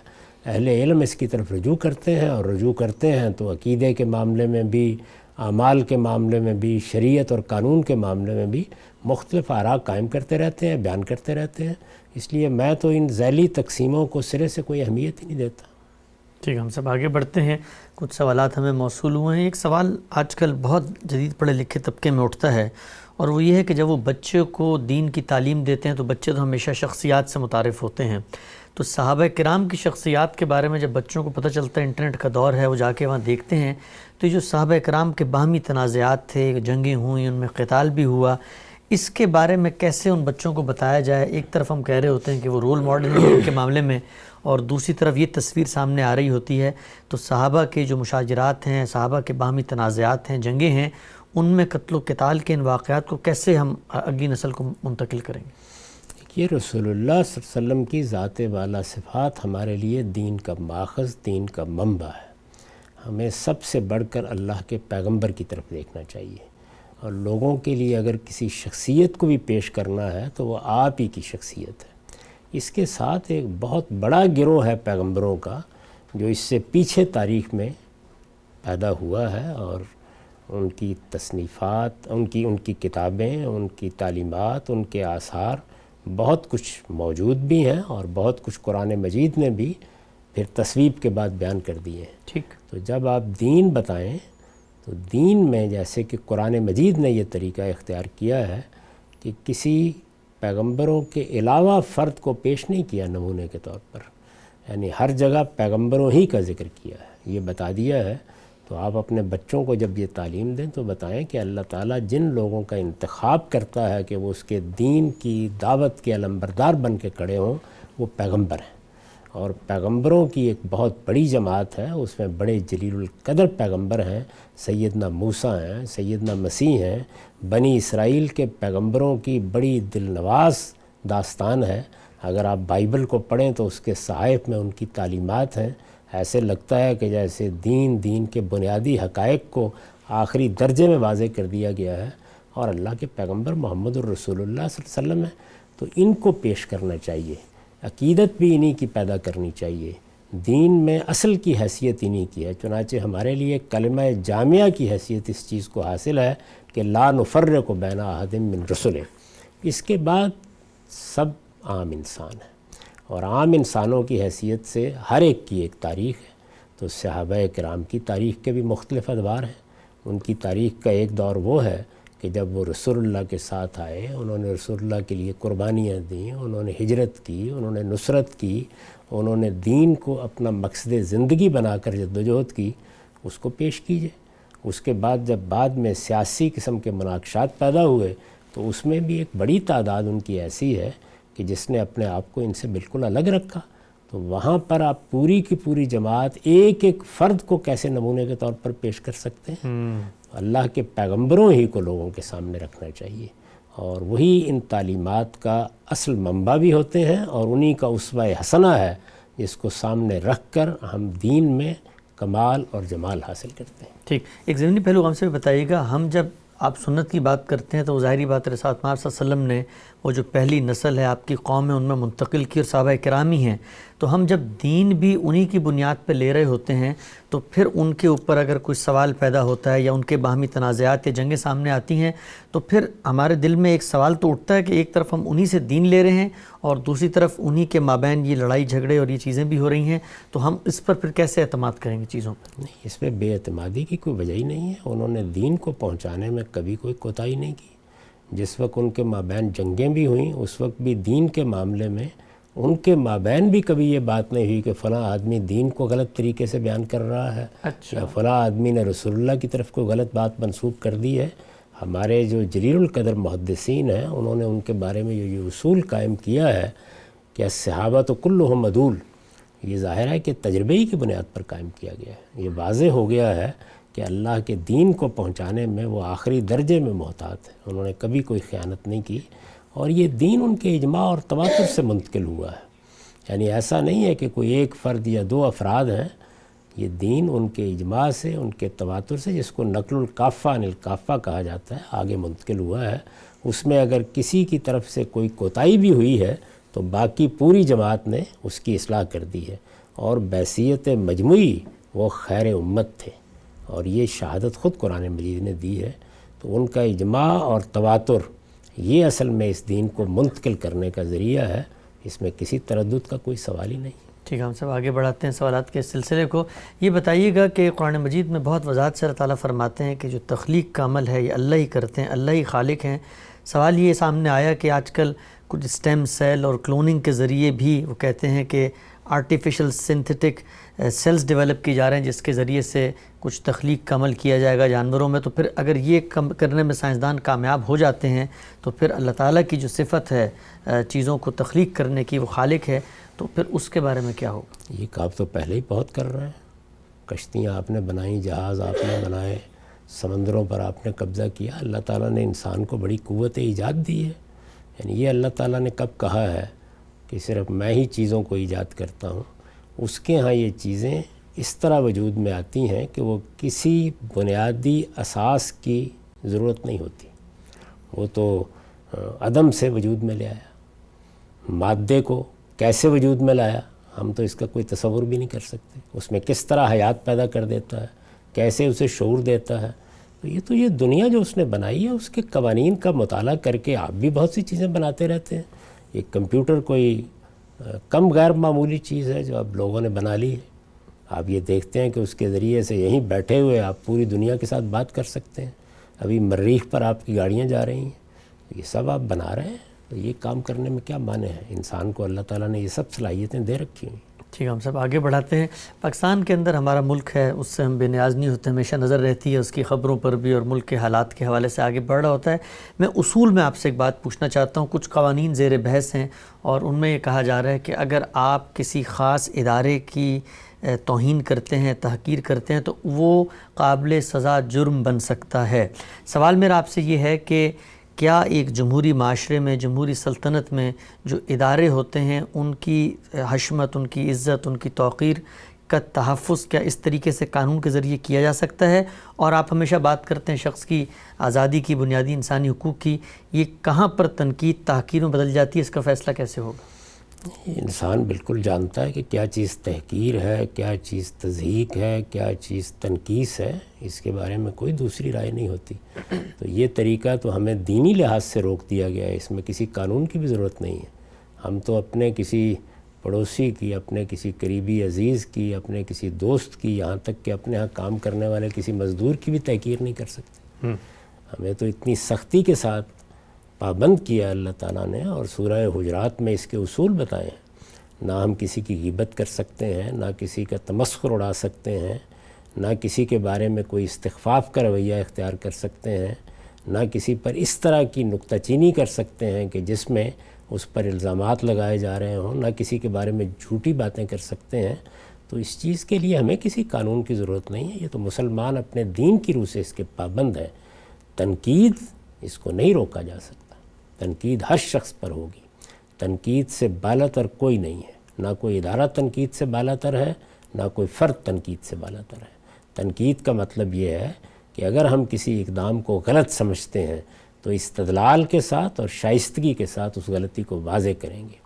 اہل علم اس کی طرف رجوع کرتے ہیں، اور رجوع کرتے ہیں تو عقیدے کے معاملے میں بھی، اعمال کے معاملے میں بھی، شریعت اور قانون کے معاملے میں بھی مختلف آراء قائم کرتے رہتے ہیں، بیان کرتے رہتے ہیں۔ اس لیے میں تو ان ذیلی تقسیموں کو سرے سے کوئی اہمیت ہی نہیں دیتا۔ ٹھیک، ہم سب آگے بڑھتے ہیں۔ کچھ سوالات ہمیں موصول ہوئے ہیں۔ ایک سوال آج کل بہت جدید پڑھے لکھے طبقے میں اٹھتا ہے، اور وہ یہ ہے کہ جب وہ بچے کو دین کی تعلیم دیتے ہیں تو بچے تو ہمیشہ شخصیات سے متعارف ہوتے ہیں، تو صحابہ کرام کی شخصیات کے بارے میں جب بچوں کو پتہ چلتا ہے انٹرنیٹ کا دور ہے، وہ جا کے وہاں دیکھتے ہیں، تو یہ جو صحابہ کرام کے باہمی تنازعات تھے، جنگیں ہوئیں، ان میں قتال بھی ہوا، اس کے بارے میں کیسے ان بچوں کو بتایا جائے؟ ایک طرف ہم کہہ رہے ہوتے ہیں کہ وہ رول ماڈل ہیں کے معاملے میں، اور دوسری طرف یہ تصویر سامنے آ رہی ہوتی ہے، تو صحابہ کے جو مشاجرات ہیں، صحابہ کے باہمی تنازعات ہیں، جنگیں ہیں، ان میں قتل و قتال کے ان واقعات کو کیسے ہم اگلی نسل کو منتقل کریں گے؟ یہ رسول اللہ صلی اللہ علیہ وسلم کی ذات والا صفات ہمارے لیے دین کا ماخذ، دین کا منبع ہے۔ ہمیں سب سے بڑھ کر اللہ کے پیغمبر کی طرف دیکھنا چاہیے، اور لوگوں کے لیے اگر کسی شخصیت کو بھی پیش کرنا ہے تو وہ آپ ہی کی شخصیت ہے۔ اس کے ساتھ ایک بہت بڑا گروہ ہے پیغمبروں کا جو اس سے پیچھے تاریخ میں پیدا ہوا ہے، اور ان کی تصنیفات، ان کی کتابیں، ان کی تعلیمات، ان کے آثار بہت کچھ موجود بھی ہیں، اور بہت کچھ قرآن مجید نے بھی پھر تصویب کے بعد بیان کر دیے ہیں۔ ٹھیک، تو جب آپ دین بتائیں تو دین میں جیسے کہ قرآن مجید نے یہ طریقہ اختیار کیا ہے کہ کسی پیغمبروں کے علاوہ فرد کو پیش نہیں کیا نمونے کے طور پر، یعنی ہر جگہ پیغمبروں ہی کا ذکر کیا ہے، یہ بتا دیا ہے۔ تو آپ اپنے بچوں کو جب یہ تعلیم دیں تو بتائیں کہ اللہ تعالیٰ جن لوگوں کا انتخاب کرتا ہے کہ وہ اس کے دین کی دعوت کے علمبردار بن کے کھڑے ہوں، وہ پیغمبر ہیں، اور پیغمبروں کی ایک بہت بڑی جماعت ہے، اس میں بڑے جلیل القدر پیغمبر ہیں، سیدنا موسیٰ ہیں، سیدنا مسیح ہیں، بنی اسرائیل کے پیغمبروں کی بڑی دل نواز داستان ہے۔ اگر آپ بائبل کو پڑھیں تو اس کے صحائف میں ان کی تعلیمات ہیں۔ ایسے لگتا ہے کہ جیسے دین کے بنیادی حقائق کو آخری درجے میں واضح کر دیا گیا ہے، اور اللہ کے پیغمبر محمد الرسول اللہ صلی اللہ علیہ وسلم ہیں، تو ان کو پیش کرنا چاہیے۔ عقیدت بھی انہی کی پیدا کرنی چاہیے، دین میں اصل کی حیثیت انہی کی ہے۔ چنانچہ ہمارے لیے کلمہ جامعہ کی حیثیت اس چیز کو حاصل ہے کہ لا نفرق بین احد من رسلہ۔ اس کے بعد سب عام انسان ہیں، اور عام انسانوں کی حیثیت سے ہر ایک کی ایک تاریخ ہے۔ تو صحابہ کرام کی تاریخ کے بھی مختلف ادوار ہیں۔ ان کی تاریخ کا ایک دور وہ ہے کہ جب وہ رسول اللہ کے ساتھ آئے، انہوں نے رسول اللہ کے لیے قربانیاں دیں، انہوں نے ہجرت کی، انہوں نے نصرت کی، انہوں نے دین کو اپنا مقصد زندگی بنا کر جدوجہد کی، اس کو پیش کیجئے۔ اس کے بعد جب بعد میں سیاسی قسم کے مناقشات پیدا ہوئے تو اس میں بھی ایک بڑی تعداد ان کی ایسی ہے کہ جس نے اپنے آپ کو ان سے بالکل الگ رکھا۔ تو وہاں پر آپ پوری کی پوری جماعت ایک ایک فرد کو کیسے نمونے کے طور پر پیش کر سکتے ہیں؟ اللہ کے پیغمبروں ہی کو لوگوں کے سامنے رکھنا چاہیے، اور وہی ان تعلیمات کا اصل منبع بھی ہوتے ہیں، اور انہی کا اسوہ حسنہ ہے جس کو سامنے رکھ کر ہم دین میں کمال اور جمال حاصل کرتے ہیں۔ ٹھیک، ایک ضمنی پہلو ہم سے بھی بتائیے گا، ہم جب آپ سنت کی بات کرتے ہیں تو ظاہری بات ہے رسالت محمد صلی اللہ علیہ وسلم نے وہ جو پہلی نسل ہے آپ کی قوم میں ان میں منتقل کی، اور صحابہ کرام ہی ہیں، تو ہم جب دین بھی انہی کی بنیاد پہ لے رہے ہوتے ہیں تو پھر ان کے اوپر اگر کوئی سوال پیدا ہوتا ہے یا ان کے باہمی تنازعات یا جنگیں سامنے آتی ہیں تو پھر ہمارے دل میں ایک سوال تو اٹھتا ہے کہ ایک طرف ہم انہی سے دین لے رہے ہیں اور دوسری طرف انہی کے مابین یہ لڑائی جھگڑے اور یہ چیزیں بھی ہو رہی ہیں، تو ہم اس پر پھر کیسے اعتماد کریں گے چیزوں پر؟ نہیں، اس میں بے اعتمادی کی کوئی وجہ ہی نہیں ہے۔ انہوں نے دین کو پہنچانے میں کبھی کوئی کوتاہی نہیں کی۔ جس وقت ان کے مابین جنگیں بھی ہوئیں اس وقت بھی دین کے معاملے میں ان کے مابین بھی کبھی یہ بات نہیں ہوئی کہ فلاں آدمی دین کو غلط طریقے سے بیان کر رہا ہے، یا فلاں آدمی نے رسول اللہ کی طرف کوئی غلط بات منسوب کر دی ہے۔ ہمارے جو جلیل القدر محدثین ہیں انہوں نے ان کے بارے میں یہ اصول قائم کیا ہے کہ الصحابہ کلہم عدول، یہ ظاہر ہے کہ تجربے ہی کی بنیاد پر قائم کیا گیا ہے۔ یہ واضح ہو گیا ہے کہ کہ اللہ کے دین کو پہنچانے میں وہ آخری درجے میں محتاط ہیں. انہوں نے کبھی کوئی خیانت نہیں کی اور یہ دین ان کے اجماع اور تواتر سے منتقل ہوا ہے. یعنی ایسا نہیں ہے کہ کوئی ایک فرد یا دو افراد ہیں. یہ دین ان کے اجماع سے، ان کے تواتر سے، جس کو نقل الکافہ عن الکافہ کہا جاتا ہے، آگے منتقل ہوا ہے. اس میں اگر کسی کی طرف سے کوئی کوتاہی بھی ہوئی ہے تو باقی پوری جماعت نے اس کی اصلاح کر دی ہے، اور بحیثیت مجموعی وہ خیر امت تھے، اور یہ شہادت خود قرآن مجید نے دی ہے. تو ان کا اجماع اور تواتر یہ اصل میں اس دین کو منتقل کرنے کا ذریعہ ہے. اس میں کسی تردد کا کوئی سوال ہی نہیں. ٹھیک ہے، ہم سب آگے بڑھاتے ہیں سوالات کے سلسلے کو. یہ بتائیے گا کہ قرآن مجید میں بہت وضاحت سے اللہ تعالیٰ فرماتے ہیں کہ جو تخلیق کا عمل ہے یہ اللہ ہی کرتے ہیں، اللہ ہی خالق ہیں. سوال یہ سامنے آیا کہ آج کل کچھ اسٹیم سیل اور کلوننگ کے ذریعے بھی وہ کہتے ہیں کہ آرٹیفیشل سنتھیٹک سیلز ڈیولپ کی جا رہے ہیں جس کے ذریعے سے کچھ تخلیق کا عمل کیا جائے گا جانوروں میں. تو پھر اگر یہ کرنے میں سائنسدان کامیاب ہو جاتے ہیں تو پھر اللہ تعالیٰ کی جو صفت ہے چیزوں کو تخلیق کرنے کی، وہ خالق ہے، تو پھر اس کے بارے میں کیا ہوگا؟ یہ کام تو پہلے ہی بہت کر رہے ہیں. کشتیاں آپ نے بنائیں، جہاز آپ نے بنائے، سمندروں پر آپ نے قبضہ کیا. اللہ تعالیٰ نے انسان کو بڑی قوت ایجاد دی ہے. یعنی یہ اللہ تعالیٰ نے کب کہا ہے کہ صرف میں ہی چیزوں کو ایجاد کرتا ہوں؟ اس کے ہاں یہ چیزیں اس طرح وجود میں آتی ہیں کہ وہ کسی بنیادی اساس کی ضرورت نہیں ہوتی. وہ تو عدم سے وجود میں لے آیا. مادے کو کیسے وجود میں لایا ہم تو اس کا کوئی تصور بھی نہیں کر سکتے. اس میں کس طرح حیات پیدا کر دیتا ہے، کیسے اسے شعور دیتا ہے. تو یہ دنیا جو اس نے بنائی ہے اس کے قوانین کا مطالعہ کر کے آپ بھی بہت سی چیزیں بناتے رہتے ہیں. ایک کمپیوٹر کوئی کم غیر معمولی چیز ہے جو اب لوگوں نے بنا لی ہے. آپ یہ دیکھتے ہیں کہ اس کے ذریعے سے یہیں بیٹھے ہوئے آپ پوری دنیا کے ساتھ بات کر سکتے ہیں. ابھی مریخ پر آپ کی گاڑیاں جا رہی ہیں. یہ سب آپ بنا رہے ہیں. تو یہ کام کرنے میں کیا معنی ہے؟ انسان کو اللہ تعالیٰ نے یہ سب صلاحیتیں دے رکھی ہیں. ٹھیک ہے، ہم سب آگے بڑھاتے ہیں. پاکستان کے اندر ہمارا ملک ہے، اس سے ہم بے نیاز نہیں ہوتے، ہمیشہ نظر رہتی ہے اس کی خبروں پر بھی اور ملک کے حالات کے حوالے سے آگے بڑھ رہا ہوتا ہے. میں اصول میں آپ سے ایک بات پوچھنا چاہتا ہوں. کچھ قوانین زیر بحث ہیں اور ان میں یہ کہا جا رہا ہے کہ اگر آپ کسی خاص ادارے کی توہین کرتے ہیں، تحقیر کرتے ہیں تو وہ قابل سزا جرم بن سکتا ہے. سوال میرا آپ سے یہ ہے کہ کیا ایک جمہوری معاشرے میں، جمہوری سلطنت میں جو ادارے ہوتے ہیں ان کی حشمت، ان کی عزت، ان کی توقیر کا تحفظ کیا اس طریقے سے قانون کے ذریعے کیا جا سکتا ہے؟ اور آپ ہمیشہ بات کرتے ہیں شخص کی آزادی کی، بنیادی انسانی حقوق کی، یہ کہاں پر تنقید تحقیر میں بدل جاتی ہے؟ اس کا فیصلہ کیسے ہوگا؟ انسان بالکل جانتا ہے کہ کیا چیز تحقیر ہے، کیا چیز تضحیک ہے، کیا چیز تنقیص ہے. اس کے بارے میں کوئی دوسری رائے نہیں ہوتی. تو یہ طریقہ تو ہمیں دینی لحاظ سے روک دیا گیا ہے. اس میں کسی قانون کی بھی ضرورت نہیں ہے. ہم تو اپنے کسی پڑوسی کی، اپنے کسی قریبی عزیز کی، اپنے کسی دوست کی، یہاں تک کہ اپنے ہاں کام کرنے والے کسی مزدور کی بھی تحقیر نہیں کر سکتے. ہمیں تو اتنی سختی کے ساتھ پابند کیا اللہ تعالیٰ نے، اور سورہ حجرات میں اس کے اصول بتائے ہیں. نہ ہم کسی کی غیبت کر سکتے ہیں، نہ کسی کا تمسخر اڑا سکتے ہیں، نہ کسی کے بارے میں کوئی استخفاف کا رویہ اختیار کر سکتے ہیں، نہ کسی پر اس طرح کی نکتہ چینی کر سکتے ہیں کہ جس میں اس پر الزامات لگائے جا رہے ہوں، نہ کسی کے بارے میں جھوٹی باتیں کر سکتے ہیں. تو اس چیز کے لیے ہمیں کسی قانون کی ضرورت نہیں ہے. یہ تو مسلمان اپنے دین کی روح سے اس کے پابند ہیں. تنقید اس کو نہیں روکا جا سکتا. تنقید ہر شخص پر ہوگی. تنقید سے بالا تر کوئی نہیں ہے. نہ کوئی ادارہ تنقید سے بالا تر ہے، نہ کوئی فرد تنقید سے بالا تر ہے. تنقید کا مطلب یہ ہے کہ اگر ہم کسی اقدام کو غلط سمجھتے ہیں تو استدلال کے ساتھ اور شائستگی کے ساتھ اس غلطی کو واضح کریں گے.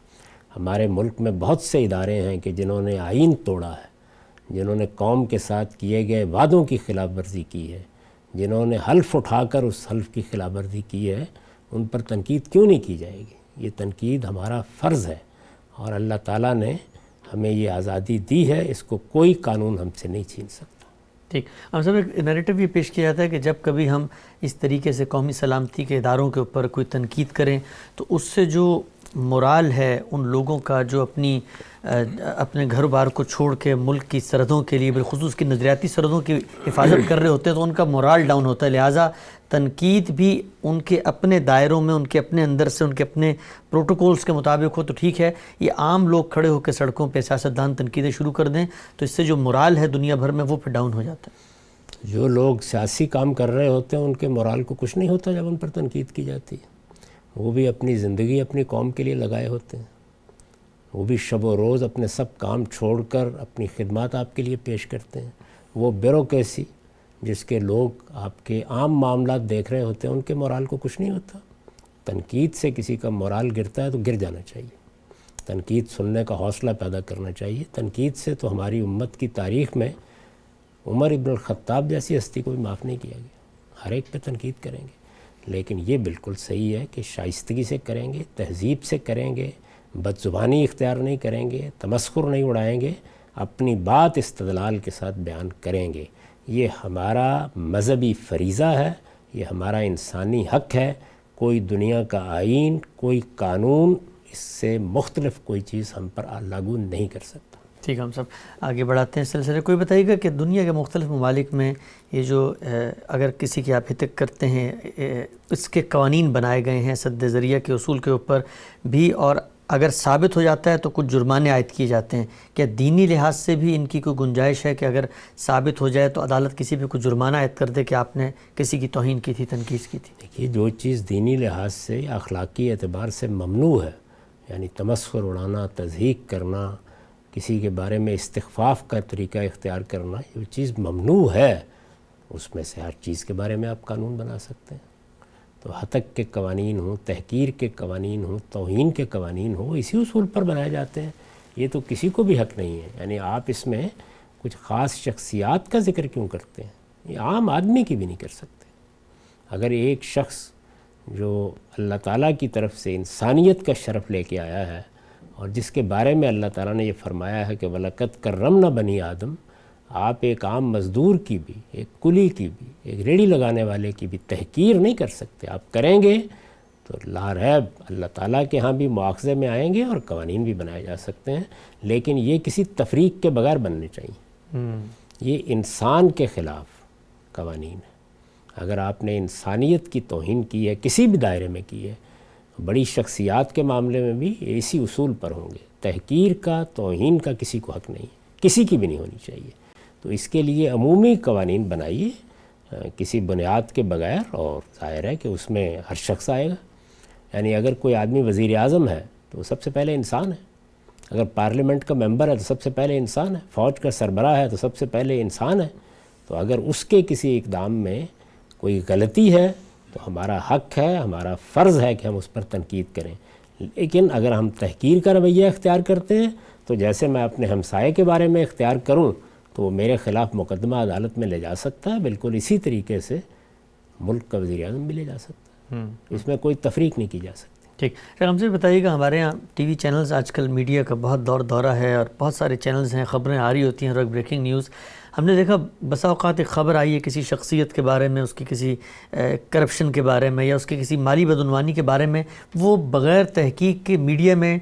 ہمارے ملک میں بہت سے ادارے ہیں کہ جنہوں نے آئین توڑا ہے، جنہوں نے قوم کے ساتھ کیے گئے وعدوں کی خلاف ورزی کی ہے، جنہوں نے حلف اٹھا کر اس حلف کی خلاف ورزی کی ہے. ان پر تنقید کیوں نہیں کی جائے گی؟ یہ تنقید ہمارا فرض ہے، اور اللہ تعالیٰ نے ہمیں یہ آزادی دی ہے. اس کو کوئی قانون ہم سے نہیں چھین سکتا. ٹھیک. ہم سب ایک نیریٹو یہ پیش کیا جاتا ہے کہ جب کبھی ہم اس طریقے سے قومی سلامتی کے اداروں کے اوپر کوئی تنقید کریں تو اس سے جو مورال ہے ان لوگوں کا جو اپنے گھر بار کو چھوڑ کے ملک کی سرحدوں کے لیے، بالخصوص کی نظریاتی سرحدوں کی حفاظت کر رہے ہوتے ہیں، تو ان کا مورال ڈاؤن ہوتا ہے. لہٰذا تنقید بھی ان کے اپنے دائروں میں، ان کے اپنے اندر سے، ان کے اپنے پروٹوکولز کے مطابق ہو تو ٹھیک ہے. یہ عام لوگ کھڑے ہو کے سڑکوں پہ سیاستدان تنقیدیں شروع کر دیں تو اس سے جو مورال ہے دنیا بھر میں وہ پھر ڈاؤن ہو جاتا ہے. جو لوگ سیاسی کام کر رہے ہوتے ہیں ان کے مورال کو کچھ نہیں ہوتا جب ان پر تنقید کی جاتی ہے. وہ بھی اپنی زندگی اپنی قوم کے لیے لگائے ہوتے ہیں. وہ بھی شب و روز اپنے سب کام چھوڑ کر اپنی خدمات آپ کے لیے پیش کرتے ہیں. وہ بیوروکریسی جس کے لوگ آپ کے عام معاملات دیکھ رہے ہوتے ہیں ان کے مورال کو کچھ نہیں ہوتا. تنقید سے کسی کا مورال گرتا ہے تو گر جانا چاہیے. تنقید سننے کا حوصلہ پیدا کرنا چاہیے. تنقید سے تو ہماری امت کی تاریخ میں عمر ابن الخطاب جیسی ہستی کو بھی معاف نہیں کیا گیا. ہر ایک پہ تنقید کریں گے، لیکن یہ بالکل صحیح ہے کہ شائستگی سے کریں گے، تہذیب سے کریں گے، بد زبانی اختیار نہیں کریں گے، تمسخر نہیں اڑائیں گے، اپنی بات استدلال کے ساتھ بیان کریں گے. یہ ہمارا مذہبی فریضہ ہے، یہ ہمارا انسانی حق ہے. کوئی دنیا کا آئین، کوئی قانون اس سے مختلف کوئی چیز ہم پر لاگو نہیں کر سکتا. ٹھیک ہے، ہم سب آگے بڑھاتے ہیں سلسلے. کوئی بتائیے گا کہ دنیا کے مختلف ممالک میں یہ جو اگر کسی کی آپ ہتک کرتے ہیں اس کے قوانین بنائے گئے ہیں سد ذریعہ کے اصول کے اوپر بھی، اور اگر ثابت ہو جاتا ہے تو کچھ جرمانے عائد کیے جاتے ہیں. کیا دینی لحاظ سے بھی ان کی کوئی گنجائش ہے کہ اگر ثابت ہو جائے تو عدالت کسی پہ کوئی جرمانہ عائد کر دے کہ آپ نے کسی کی توہین کی تھی، تنقید کی تھی؟ دیکھیے، جو چیز دینی لحاظ سے یا اخلاقی اعتبار سے ممنوع ہے، یعنی تمسخر اڑانا، تضحیک کرنا، کسی کے بارے میں استخفاف کا طریقہ اختیار کرنا، یہ چیز ممنوع ہے. اس میں سے ہر چیز کے بارے میں آپ قانون بنا سکتے ہیں. تو ہتک کے قوانین ہوں، تحقیر کے قوانین ہوں، توہین کے قوانین ہوں، اسی اصول پر بنائے جاتے ہیں. یہ تو کسی کو بھی حق نہیں ہے. یعنی آپ اس میں کچھ خاص شخصیات کا ذکر کیوں کرتے ہیں؟ یہ عام آدمی کی بھی نہیں کر سکتے. اگر ایک شخص جو اللہ تعالیٰ کی طرف سے انسانیت کا شرف لے کے آیا ہے اور جس کے بارے میں اللہ تعالیٰ نے یہ فرمایا ہے کہ وَلَقَدْ كَرَّمْنَا بَنِي آدم، آپ ایک عام مزدور کی بھی، ایک کلی کی بھی، ایک ریڑھی لگانے والے کی بھی تحقیر نہیں کر سکتے. آپ کریں گے تو لا ریب اللہ تعالیٰ کے ہاں بھی مواخذے میں آئیں گے اور قوانین بھی بنائے جا سکتے ہیں. لیکن یہ کسی تفریق کے بغیر بننے چاہیے. یہ انسان کے خلاف قوانین ہے. اگر آپ نے انسانیت کی توہین کی ہے، کسی بھی دائرے میں کی ہے، بڑی شخصیات کے معاملے میں بھی اسی اصول پر ہوں گے. تحقیر کا، توہین کا کسی کو حق نہیں، کسی کی بھی نہیں ہونی چاہیے. تو اس کے لیے عمومی قوانین بنائیے کسی بنیاد کے بغیر، اور ظاہر ہے کہ اس میں ہر شخص آئے گا. یعنی اگر کوئی آدمی وزیر اعظم ہے تو وہ سب سے پہلے انسان ہے. اگر پارلیمنٹ کا ممبر ہے تو سب سے پہلے انسان ہے. فوج کا سربراہ ہے تو سب سے پہلے انسان ہے. تو اگر اس کے کسی اقدام میں کوئی غلطی ہے تو ہمارا حق ہے، ہمارا فرض ہے کہ ہم اس پر تنقید کریں. لیکن اگر ہم تحقیر کا رویہ اختیار کرتے ہیں تو جیسے میں اپنے ہمسائے کے بارے میں اختیار کروں تو وہ میرے خلاف مقدمہ عدالت میں لے جا سکتا ہے. بالکل اسی طریقے سے ملک کا وزیر اعظم بھی لے جا سکتا ہے. اس میں کوئی تفریق نہیں کی جا سکتی. ٹھیک. ہم سے بتائیے گا، ہمارے ہاں ٹی وی چینلز آج کل میڈیا کا بہت دورہ ہے اور بہت سارے چینلز ہیں، خبریں آ رہی ہوتی ہیں، ہر وقت بریکنگ نیوز. ہم نے دیکھا بسا اوقات ایک خبر آئی ہے کسی شخصیت کے بارے میں، اس کی کسی کرپشن کے بارے میں یا اس کے کسی مالی بدعنوانی کے بارے میں، وہ بغیر تحقیق کے میڈیا میں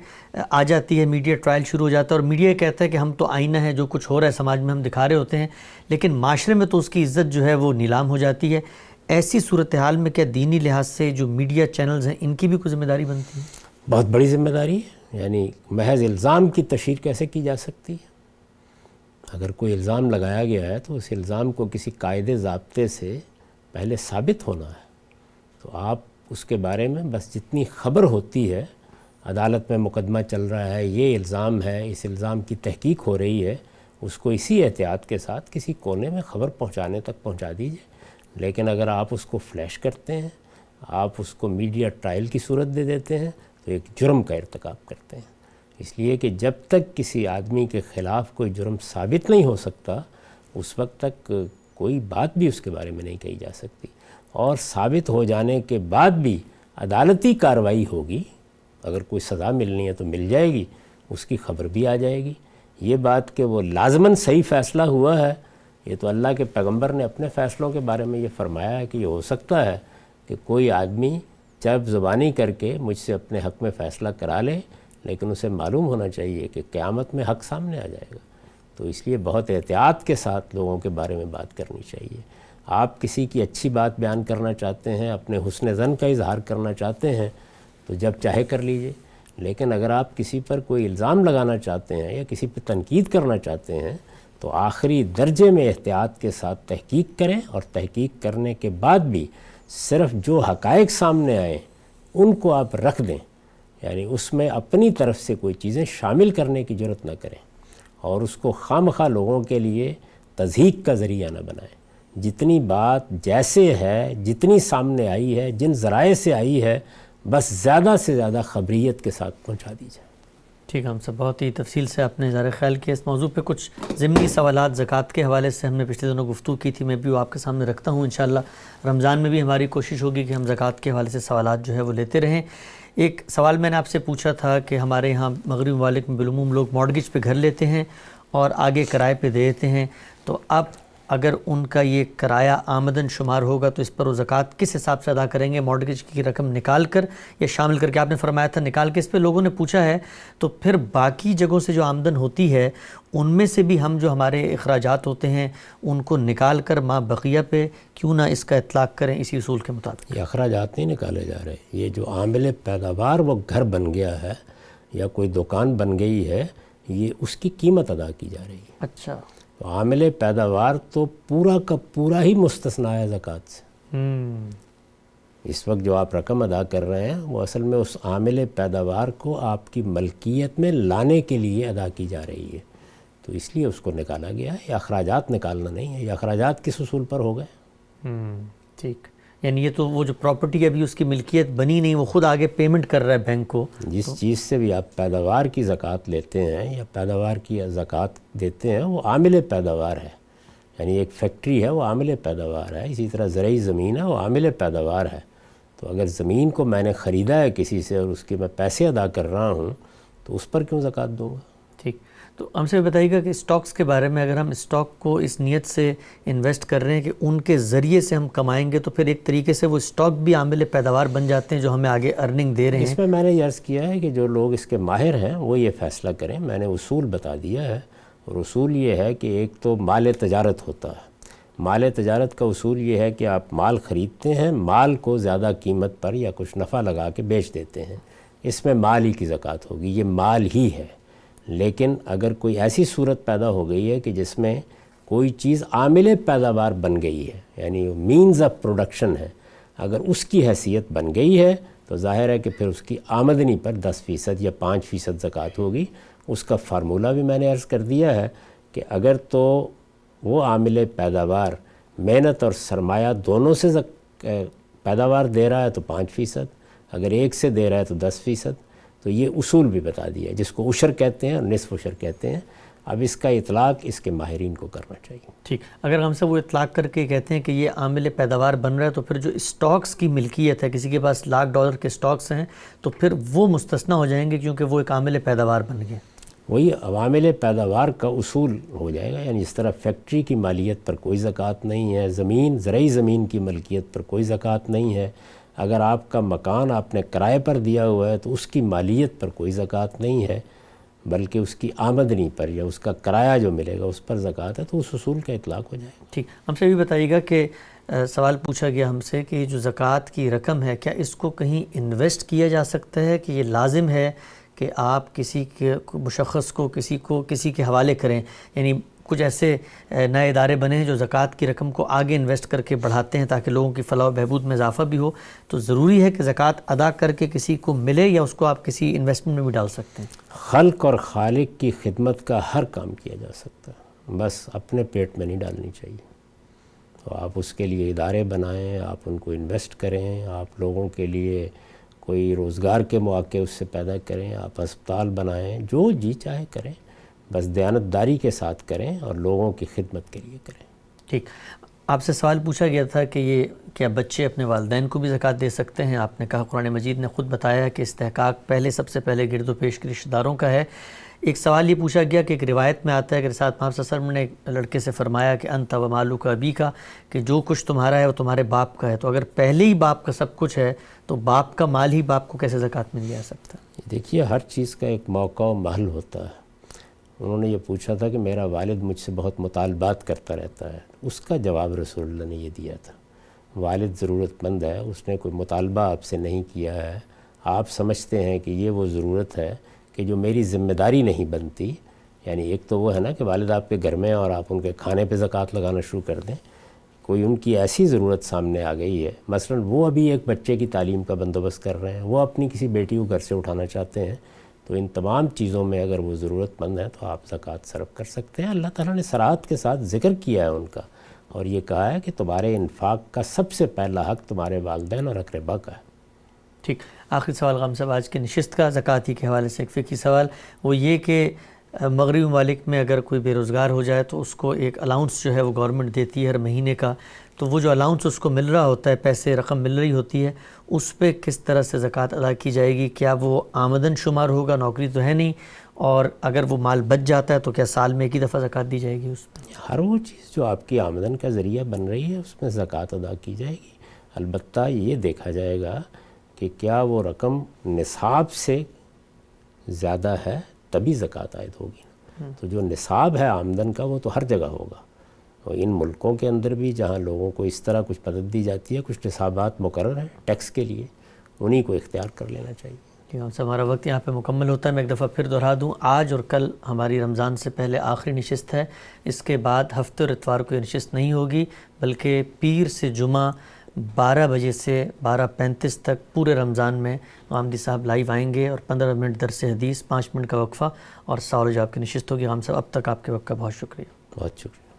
آ جاتی ہے، میڈیا ٹرائل شروع ہو جاتا ہے اور میڈیا کہتا ہے کہ ہم تو آئینہ ہے، جو کچھ ہو رہا ہے سماج میں ہم دکھا رہے ہوتے ہیں، لیکن معاشرے میں تو اس کی عزت جو ہے وہ نیلام ہو جاتی ہے. ایسی صورتحال میں کیا دینی لحاظ سے جو میڈیا چینلز ہیں ان کی بھی کوئی ذمہ داری بنتی ہے؟ بہت بڑی ذمہ داری ہے. یعنی محض الزام کی تشہیر کیسے کی جا سکتی ہے؟ اگر کوئی الزام لگایا گیا ہے تو اس الزام کو کسی قاعدے ضابطے سے پہلے ثابت ہونا ہے. تو آپ اس کے بارے میں بس جتنی خبر ہوتی ہے، عدالت میں مقدمہ چل رہا ہے، یہ الزام ہے، اس الزام کی تحقیق ہو رہی ہے، اس کو اسی احتیاط کے ساتھ کسی کونے میں خبر پہنچانے تک پہنچا دیجیے. لیکن اگر آپ اس کو فلیش کرتے ہیں، آپ اس کو میڈیا ٹرائل کی صورت دے دیتے ہیں تو ایک جرم کا ارتکاب کرتے ہیں. اس لیے کہ جب تک کسی آدمی کے خلاف کوئی جرم ثابت نہیں ہو سکتا اس وقت تک کوئی بات بھی اس کے بارے میں نہیں کہی جا سکتی. اور ثابت ہو جانے کے بعد بھی عدالتی کارروائی ہوگی. اگر کوئی سزا ملنی ہے تو مل جائے گی، اس کی خبر بھی آ جائے گی. یہ بات کہ وہ لازماً صحیح فیصلہ ہوا ہے، یہ تو اللہ کے پیغمبر نے اپنے فیصلوں کے بارے میں یہ فرمایا ہے کہ یہ ہو سکتا ہے کہ کوئی آدمی چرب زبانی کر کے مجھ سے اپنے حق میں فیصلہ کرا لے، لیکن اسے معلوم ہونا چاہیے کہ قیامت میں حق سامنے آ جائے گا. تو اس لیے بہت احتیاط کے ساتھ لوگوں کے بارے میں بات کرنی چاہیے. آپ کسی کی اچھی بات بیان کرنا چاہتے ہیں، اپنے حسن ظن کا اظہار کرنا چاہتے ہیں تو جب چاہے کر لیجئے. لیکن اگر آپ کسی پر کوئی الزام لگانا چاہتے ہیں یا کسی پہ تنقید کرنا چاہتے ہیں تو آخری درجے میں احتیاط کے ساتھ تحقیق کریں، اور تحقیق کرنے کے بعد بھی صرف جو حقائق سامنے آئیں ان کو آپ رکھ دیں، یعنی اس میں اپنی طرف سے کوئی چیزیں شامل کرنے کی ضرورت نہ کریں، اور اس کو خواہ لوگوں کے لیے تضحیک کا ذریعہ نہ بنائیں۔ جتنی بات جیسے ہے، جتنی سامنے آئی ہے، جن ذرائع سے آئی ہے، بس زیادہ سے زیادہ خبریت کے ساتھ پہنچا دی جائے۔ ٹھیک ہے، ہم سب بہت ہی تفصیل سے آپ نے اظہار خیال کیا اس موضوع پہ۔ کچھ ضمنی سوالات زکوٰۃ کے حوالے سے ہم نے پچھلے دنوں گفتگو کی تھی، میں بھی وہ آپ کے سامنے رکھتا ہوں۔ انشاءاللہ رمضان میں بھی ہماری کوشش ہوگی کہ ہم زکوٰۃ کے حوالے سے سوالات جو ہے وہ لیتے رہیں۔ ایک سوال میں نے آپ سے پوچھا تھا کہ ہمارے یہاں مغربی ممالک میں بالعموم لوگ مارگیج پہ گھر لیتے ہیں اور آگے کرائے پہ دے دیتے ہیں، تو اب اگر ان کا یہ کرایہ آمدن شمار ہوگا تو اس پر وہ زکوٰۃ کس حساب سے ادا کریں گے؟ مارگیج کی رقم نکال کر یا شامل کر کے؟ آپ نے فرمایا تھا نکال کے، اس پہ لوگوں نے پوچھا ہے تو پھر باقی جگہوں سے جو آمدن ہوتی ہے ان میں سے بھی ہم جو ہمارے اخراجات ہوتے ہیں ان کو نکال کر ما بقیہ پہ کیوں نہ اس کا اطلاق کریں اسی اصول کے مطابق؟ یہ اخراجات نہیں نکالے جا رہے، یہ جو عامل پیداوار وہ گھر بن گیا ہے یا کوئی دکان بن گئی ہے، یہ اس کی قیمت ادا کی جا رہی ہے۔ اچھا، تو عامل پیداوار تو پورا کا پورا ہی مستثنیٰ ہے زکوٰۃ سے۔ اس وقت جو آپ رقم ادا کر رہے ہیں وہ اصل میں اس عامل پیداوار کو آپ کی ملکیت میں لانے کے لیے ادا کی جا رہی ہے، تو اس لیے اس کو نکالا گیا ہے۔ یہ اخراجات نکالنا نہیں ہے، یہ اخراجات کس اصول پر ہو گئے؟ ٹھیک، یعنی یہ تو وہ جو پراپرٹی ابھی اس کی ملکیت بنی نہیں، وہ خود آگے پیمنٹ کر رہا ہے بینک کو۔ جس چیز سے بھی آپ پیداوار کی زکوٰۃ لیتے ہیں یا پیداوار کی زکوٰۃ دیتے ہیں وہ عامل پیداوار ہے، یعنی ایک فیکٹری ہے وہ عامل پیداوار ہے، اسی طرح زرعی زمین ہے وہ عامل پیداوار ہے۔ تو اگر زمین کو میں نے خریدا ہے کسی سے اور اس کے میں پیسے ادا کر رہا ہوں تو اس پر کیوں زکوٰۃ دوں گا؟ ٹھیک، تو ہم سے بتائیے گا کہ سٹاکس کے بارے میں، اگر ہم سٹاک کو اس نیت سے انویسٹ کر رہے ہیں کہ ان کے ذریعے سے ہم کمائیں گے، تو پھر ایک طریقے سے وہ سٹاک بھی عامل پیداوار بن جاتے ہیں جو ہمیں آگے ارننگ دے رہے ہیں۔ اس میں میں نے یہ عرض کیا ہے کہ جو لوگ اس کے ماہر ہیں وہ یہ فیصلہ کریں، میں نے اصول بتا دیا ہے، اور اصول یہ ہے کہ ایک تو مال تجارت ہوتا ہے، مال تجارت کا اصول یہ ہے کہ آپ مال خریدتے ہیں، مال کو زیادہ قیمت پر یا کچھ نفع لگا کے بیچ دیتے ہیں، اس میں مال ہی کی زکوٰۃ ہوگی، یہ مال ہی ہے۔ لیکن اگر کوئی ایسی صورت پیدا ہو گئی ہے کہ جس میں کوئی چیز عامل پیداوار بن گئی ہے، یعنی مینز آف پروڈکشن ہے، اگر اس کی حیثیت بن گئی ہے تو ظاہر ہے کہ پھر اس کی آمدنی پر 10% یا 5% زکوٰۃ ہوگی۔ اس کا فارمولہ بھی میں نے عرض کر دیا ہے کہ اگر تو وہ عامل پیداوار محنت اور سرمایہ دونوں سے پیداوار دے رہا ہے تو 5%، اگر ایک سے دے رہا ہے تو 10%، تو یہ اصول بھی بتا دیا ہے جس کو عشر کہتے ہیں اور نصف عشر کہتے ہیں۔ اب اس کا اطلاق اس کے ماہرین کو کرنا چاہیے۔ ٹھیک، اگر ہم سے وہ اطلاق کر کے کہتے ہیں کہ یہ عامل پیداوار بن رہا ہے تو پھر جو اسٹاکس کی ملکیت ہے، کسی کے پاس $1,00,000 کے اسٹاکس ہیں تو پھر وہ مستثنیٰ ہو جائیں گے کیونکہ وہ ایک عامل پیداوار بن گئے۔ وہی عوامل پیداوار کا اصول ہو جائے گا، یعنی اس طرح فیکٹری کی مالیت پر کوئی زکوٰۃ نہیں ہے، زرعی زمین کی ملکیت پر کوئی زکوٰۃ نہیں ہے، اگر آپ کا مکان آپ نے کرائے پر دیا ہوا ہے تو اس کی مالیت پر کوئی زکوٰۃ نہیں ہے، بلکہ اس کی آمدنی پر یا اس کا کرایہ جو ملے گا اس پر زکوٰۃ ہے، تو اس اصول کا اطلاق ہو جائے گا۔ ٹھیک، ہم سے بھی بتائیے گا کہ سوال پوچھا گیا ہم سے کہ جو زکوٰۃ کی رقم ہے کیا اس کو کہیں انویسٹ کیا جا سکتا ہے کہ یہ لازم ہے کہ آپ کسی کے مشخص کو کسی کے حوالے کریں؟ یعنی کچھ ایسے نئے ادارے بنے ہیں جو زکوٰۃ کی رقم کو آگے انویسٹ کر کے بڑھاتے ہیں تاکہ لوگوں کی فلاح و بہبود میں اضافہ بھی ہو، تو ضروری ہے کہ زکوٰۃ ادا کر کے کسی کو ملے یا اس کو آپ کسی انویسٹمنٹ میں بھی ڈال سکتے ہیں؟ خلق اور خالق کی خدمت کا ہر کام کیا جا سکتا ہے، بس اپنے پیٹ میں نہیں ڈالنی چاہیے۔ تو آپ اس کے لیے ادارے بنائیں، آپ ان کو انویسٹ کریں، آپ لوگوں کے لیے کوئی روزگار کے مواقع اس سے پیدا کریں، آپ اسپتال بنائیں، جو جی چاہے کریں، بس دیانتداری کے ساتھ کریں اور لوگوں کی خدمت کے لیے کریں۔ ٹھیک، آپ سے سوال پوچھا گیا تھا کہ یہ کیا بچے اپنے والدین کو بھی زکوٰۃ دے سکتے ہیں؟ آپ نے کہا قرآن مجید نے خود بتایا ہے کہ استحقاق سب سے پہلے گرد و پیش کے رشتہ داروں کا ہے۔ ایک سوال یہ پوچھا گیا کہ ایک روایت میں آتا ہے کہ رسالت محمد صلی اللہ علیہ وسلم نے ایک لڑکے سے فرمایا کہ انت و مالک ابیک، کہ جو کچھ تمہارا ہے وہ تمہارے باپ کا ہے، تو اگر پہلے ہی باپ کا سب کچھ ہے تو باپ کا مال ہی باپ کو کیسے زکوٰۃ مل جا سکتا ہے؟ دیکھیے، ہر چیز کا ایک موقع و محل ہوتا ہے۔ انہوں نے یہ پوچھا تھا کہ میرا والد مجھ سے بہت مطالبات کرتا رہتا ہے، اس کا جواب رسول اللہ نے یہ دیا تھا، والد ضرورت مند ہے، اس نے کوئی مطالبہ آپ سے نہیں کیا ہے، آپ سمجھتے ہیں کہ یہ وہ ضرورت ہے کہ جو میری ذمہ داری نہیں بنتی، یعنی ایک تو وہ ہے نا کہ والد آپ کے گھر میں اور آپ ان کے کھانے پہ زکوٰۃ لگانا شروع کر دیں. کوئی ان کی ایسی ضرورت سامنے آ گئی ہے، مثلا وہ ابھی ایک بچے کی تعلیم کا بندوبست کر رہے ہیں، وہ اپنی کسی بیٹی کو گھر سے اٹھانا چاہتے ہیں، تو ان تمام چیزوں میں اگر وہ ضرورت مند ہیں تو آپ زکوٰۃ صرف کر سکتے ہیں. اللہ تعالیٰ نے صراحت کے ساتھ ذکر کیا ہے ان کا، اور یہ کہا ہے کہ تمہارے انفاق کا سب سے پہلا حق تمہارے والدین اور اقربا کا ہے. ٹھیک. آخری سوال غام صاحب آج کی نشست کا زکوٰۃ ہی کے حوالے سے ایک فقہی سوال، وہ یہ کہ مغربی ممالک میں اگر کوئی بے روزگار ہو جائے تو اس کو ایک الاؤنس جو ہے وہ گورنمنٹ دیتی ہے ہر مہینے کا، تو وہ جو الاؤنس اس کو مل رہا ہوتا ہے، پیسے رقم مل رہی ہوتی ہے، اس پہ کس طرح سے زکوٰۃ ادا کی جائے گی؟ کیا وہ آمدن شمار ہوگا؟ نوکری تو ہے نہیں، اور اگر وہ مال بچ جاتا ہے تو کیا سال میں ایک ہی دفعہ زکوٰۃ دی جائے گی اس پہ؟ ہر وہ چیز جو آپ کی آمدن کا ذریعہ بن رہی ہے اس میں زکوٰۃ ادا کی جائے گی. البتہ یہ دیکھا جائے گا کہ کیا وہ رقم نصاب سے زیادہ ہے تبھی زکوٰۃ عائد ہوگی. تو جو نصاب ہے آمدن کا وہ تو ہر جگہ ہوگا، اور ان ملکوں کے اندر بھی جہاں لوگوں کو اس طرح کچھ مدد دی جاتی ہے، کچھ نصابات مقرر ہیں ٹیکس کے لیے، انہی کو اختیار کر لینا چاہیے. ٹھیک ہے، ہمارا وقت یہاں پہ مکمل ہوتا ہے. میں ایک دفعہ پھر دہرا دوں، آج اور کل ہماری رمضان سے پہلے آخری نشست ہے. اس کے بعد ہفتے اور اتوار کو یہ نشست نہیں ہوگی، بلکہ پیر سے جمعہ 12 بجے سے 12:35 تک پورے رمضان میں غامدی صاحب لائیو آئیں گے، اور 15 منٹ درس حدیث، 5 منٹ کا وقفہ اور سوال و جواب کی نشست ہوگی. غام صاحب اب تک آپ کے وقت کا بہت شکریہ. بہت شکریہ.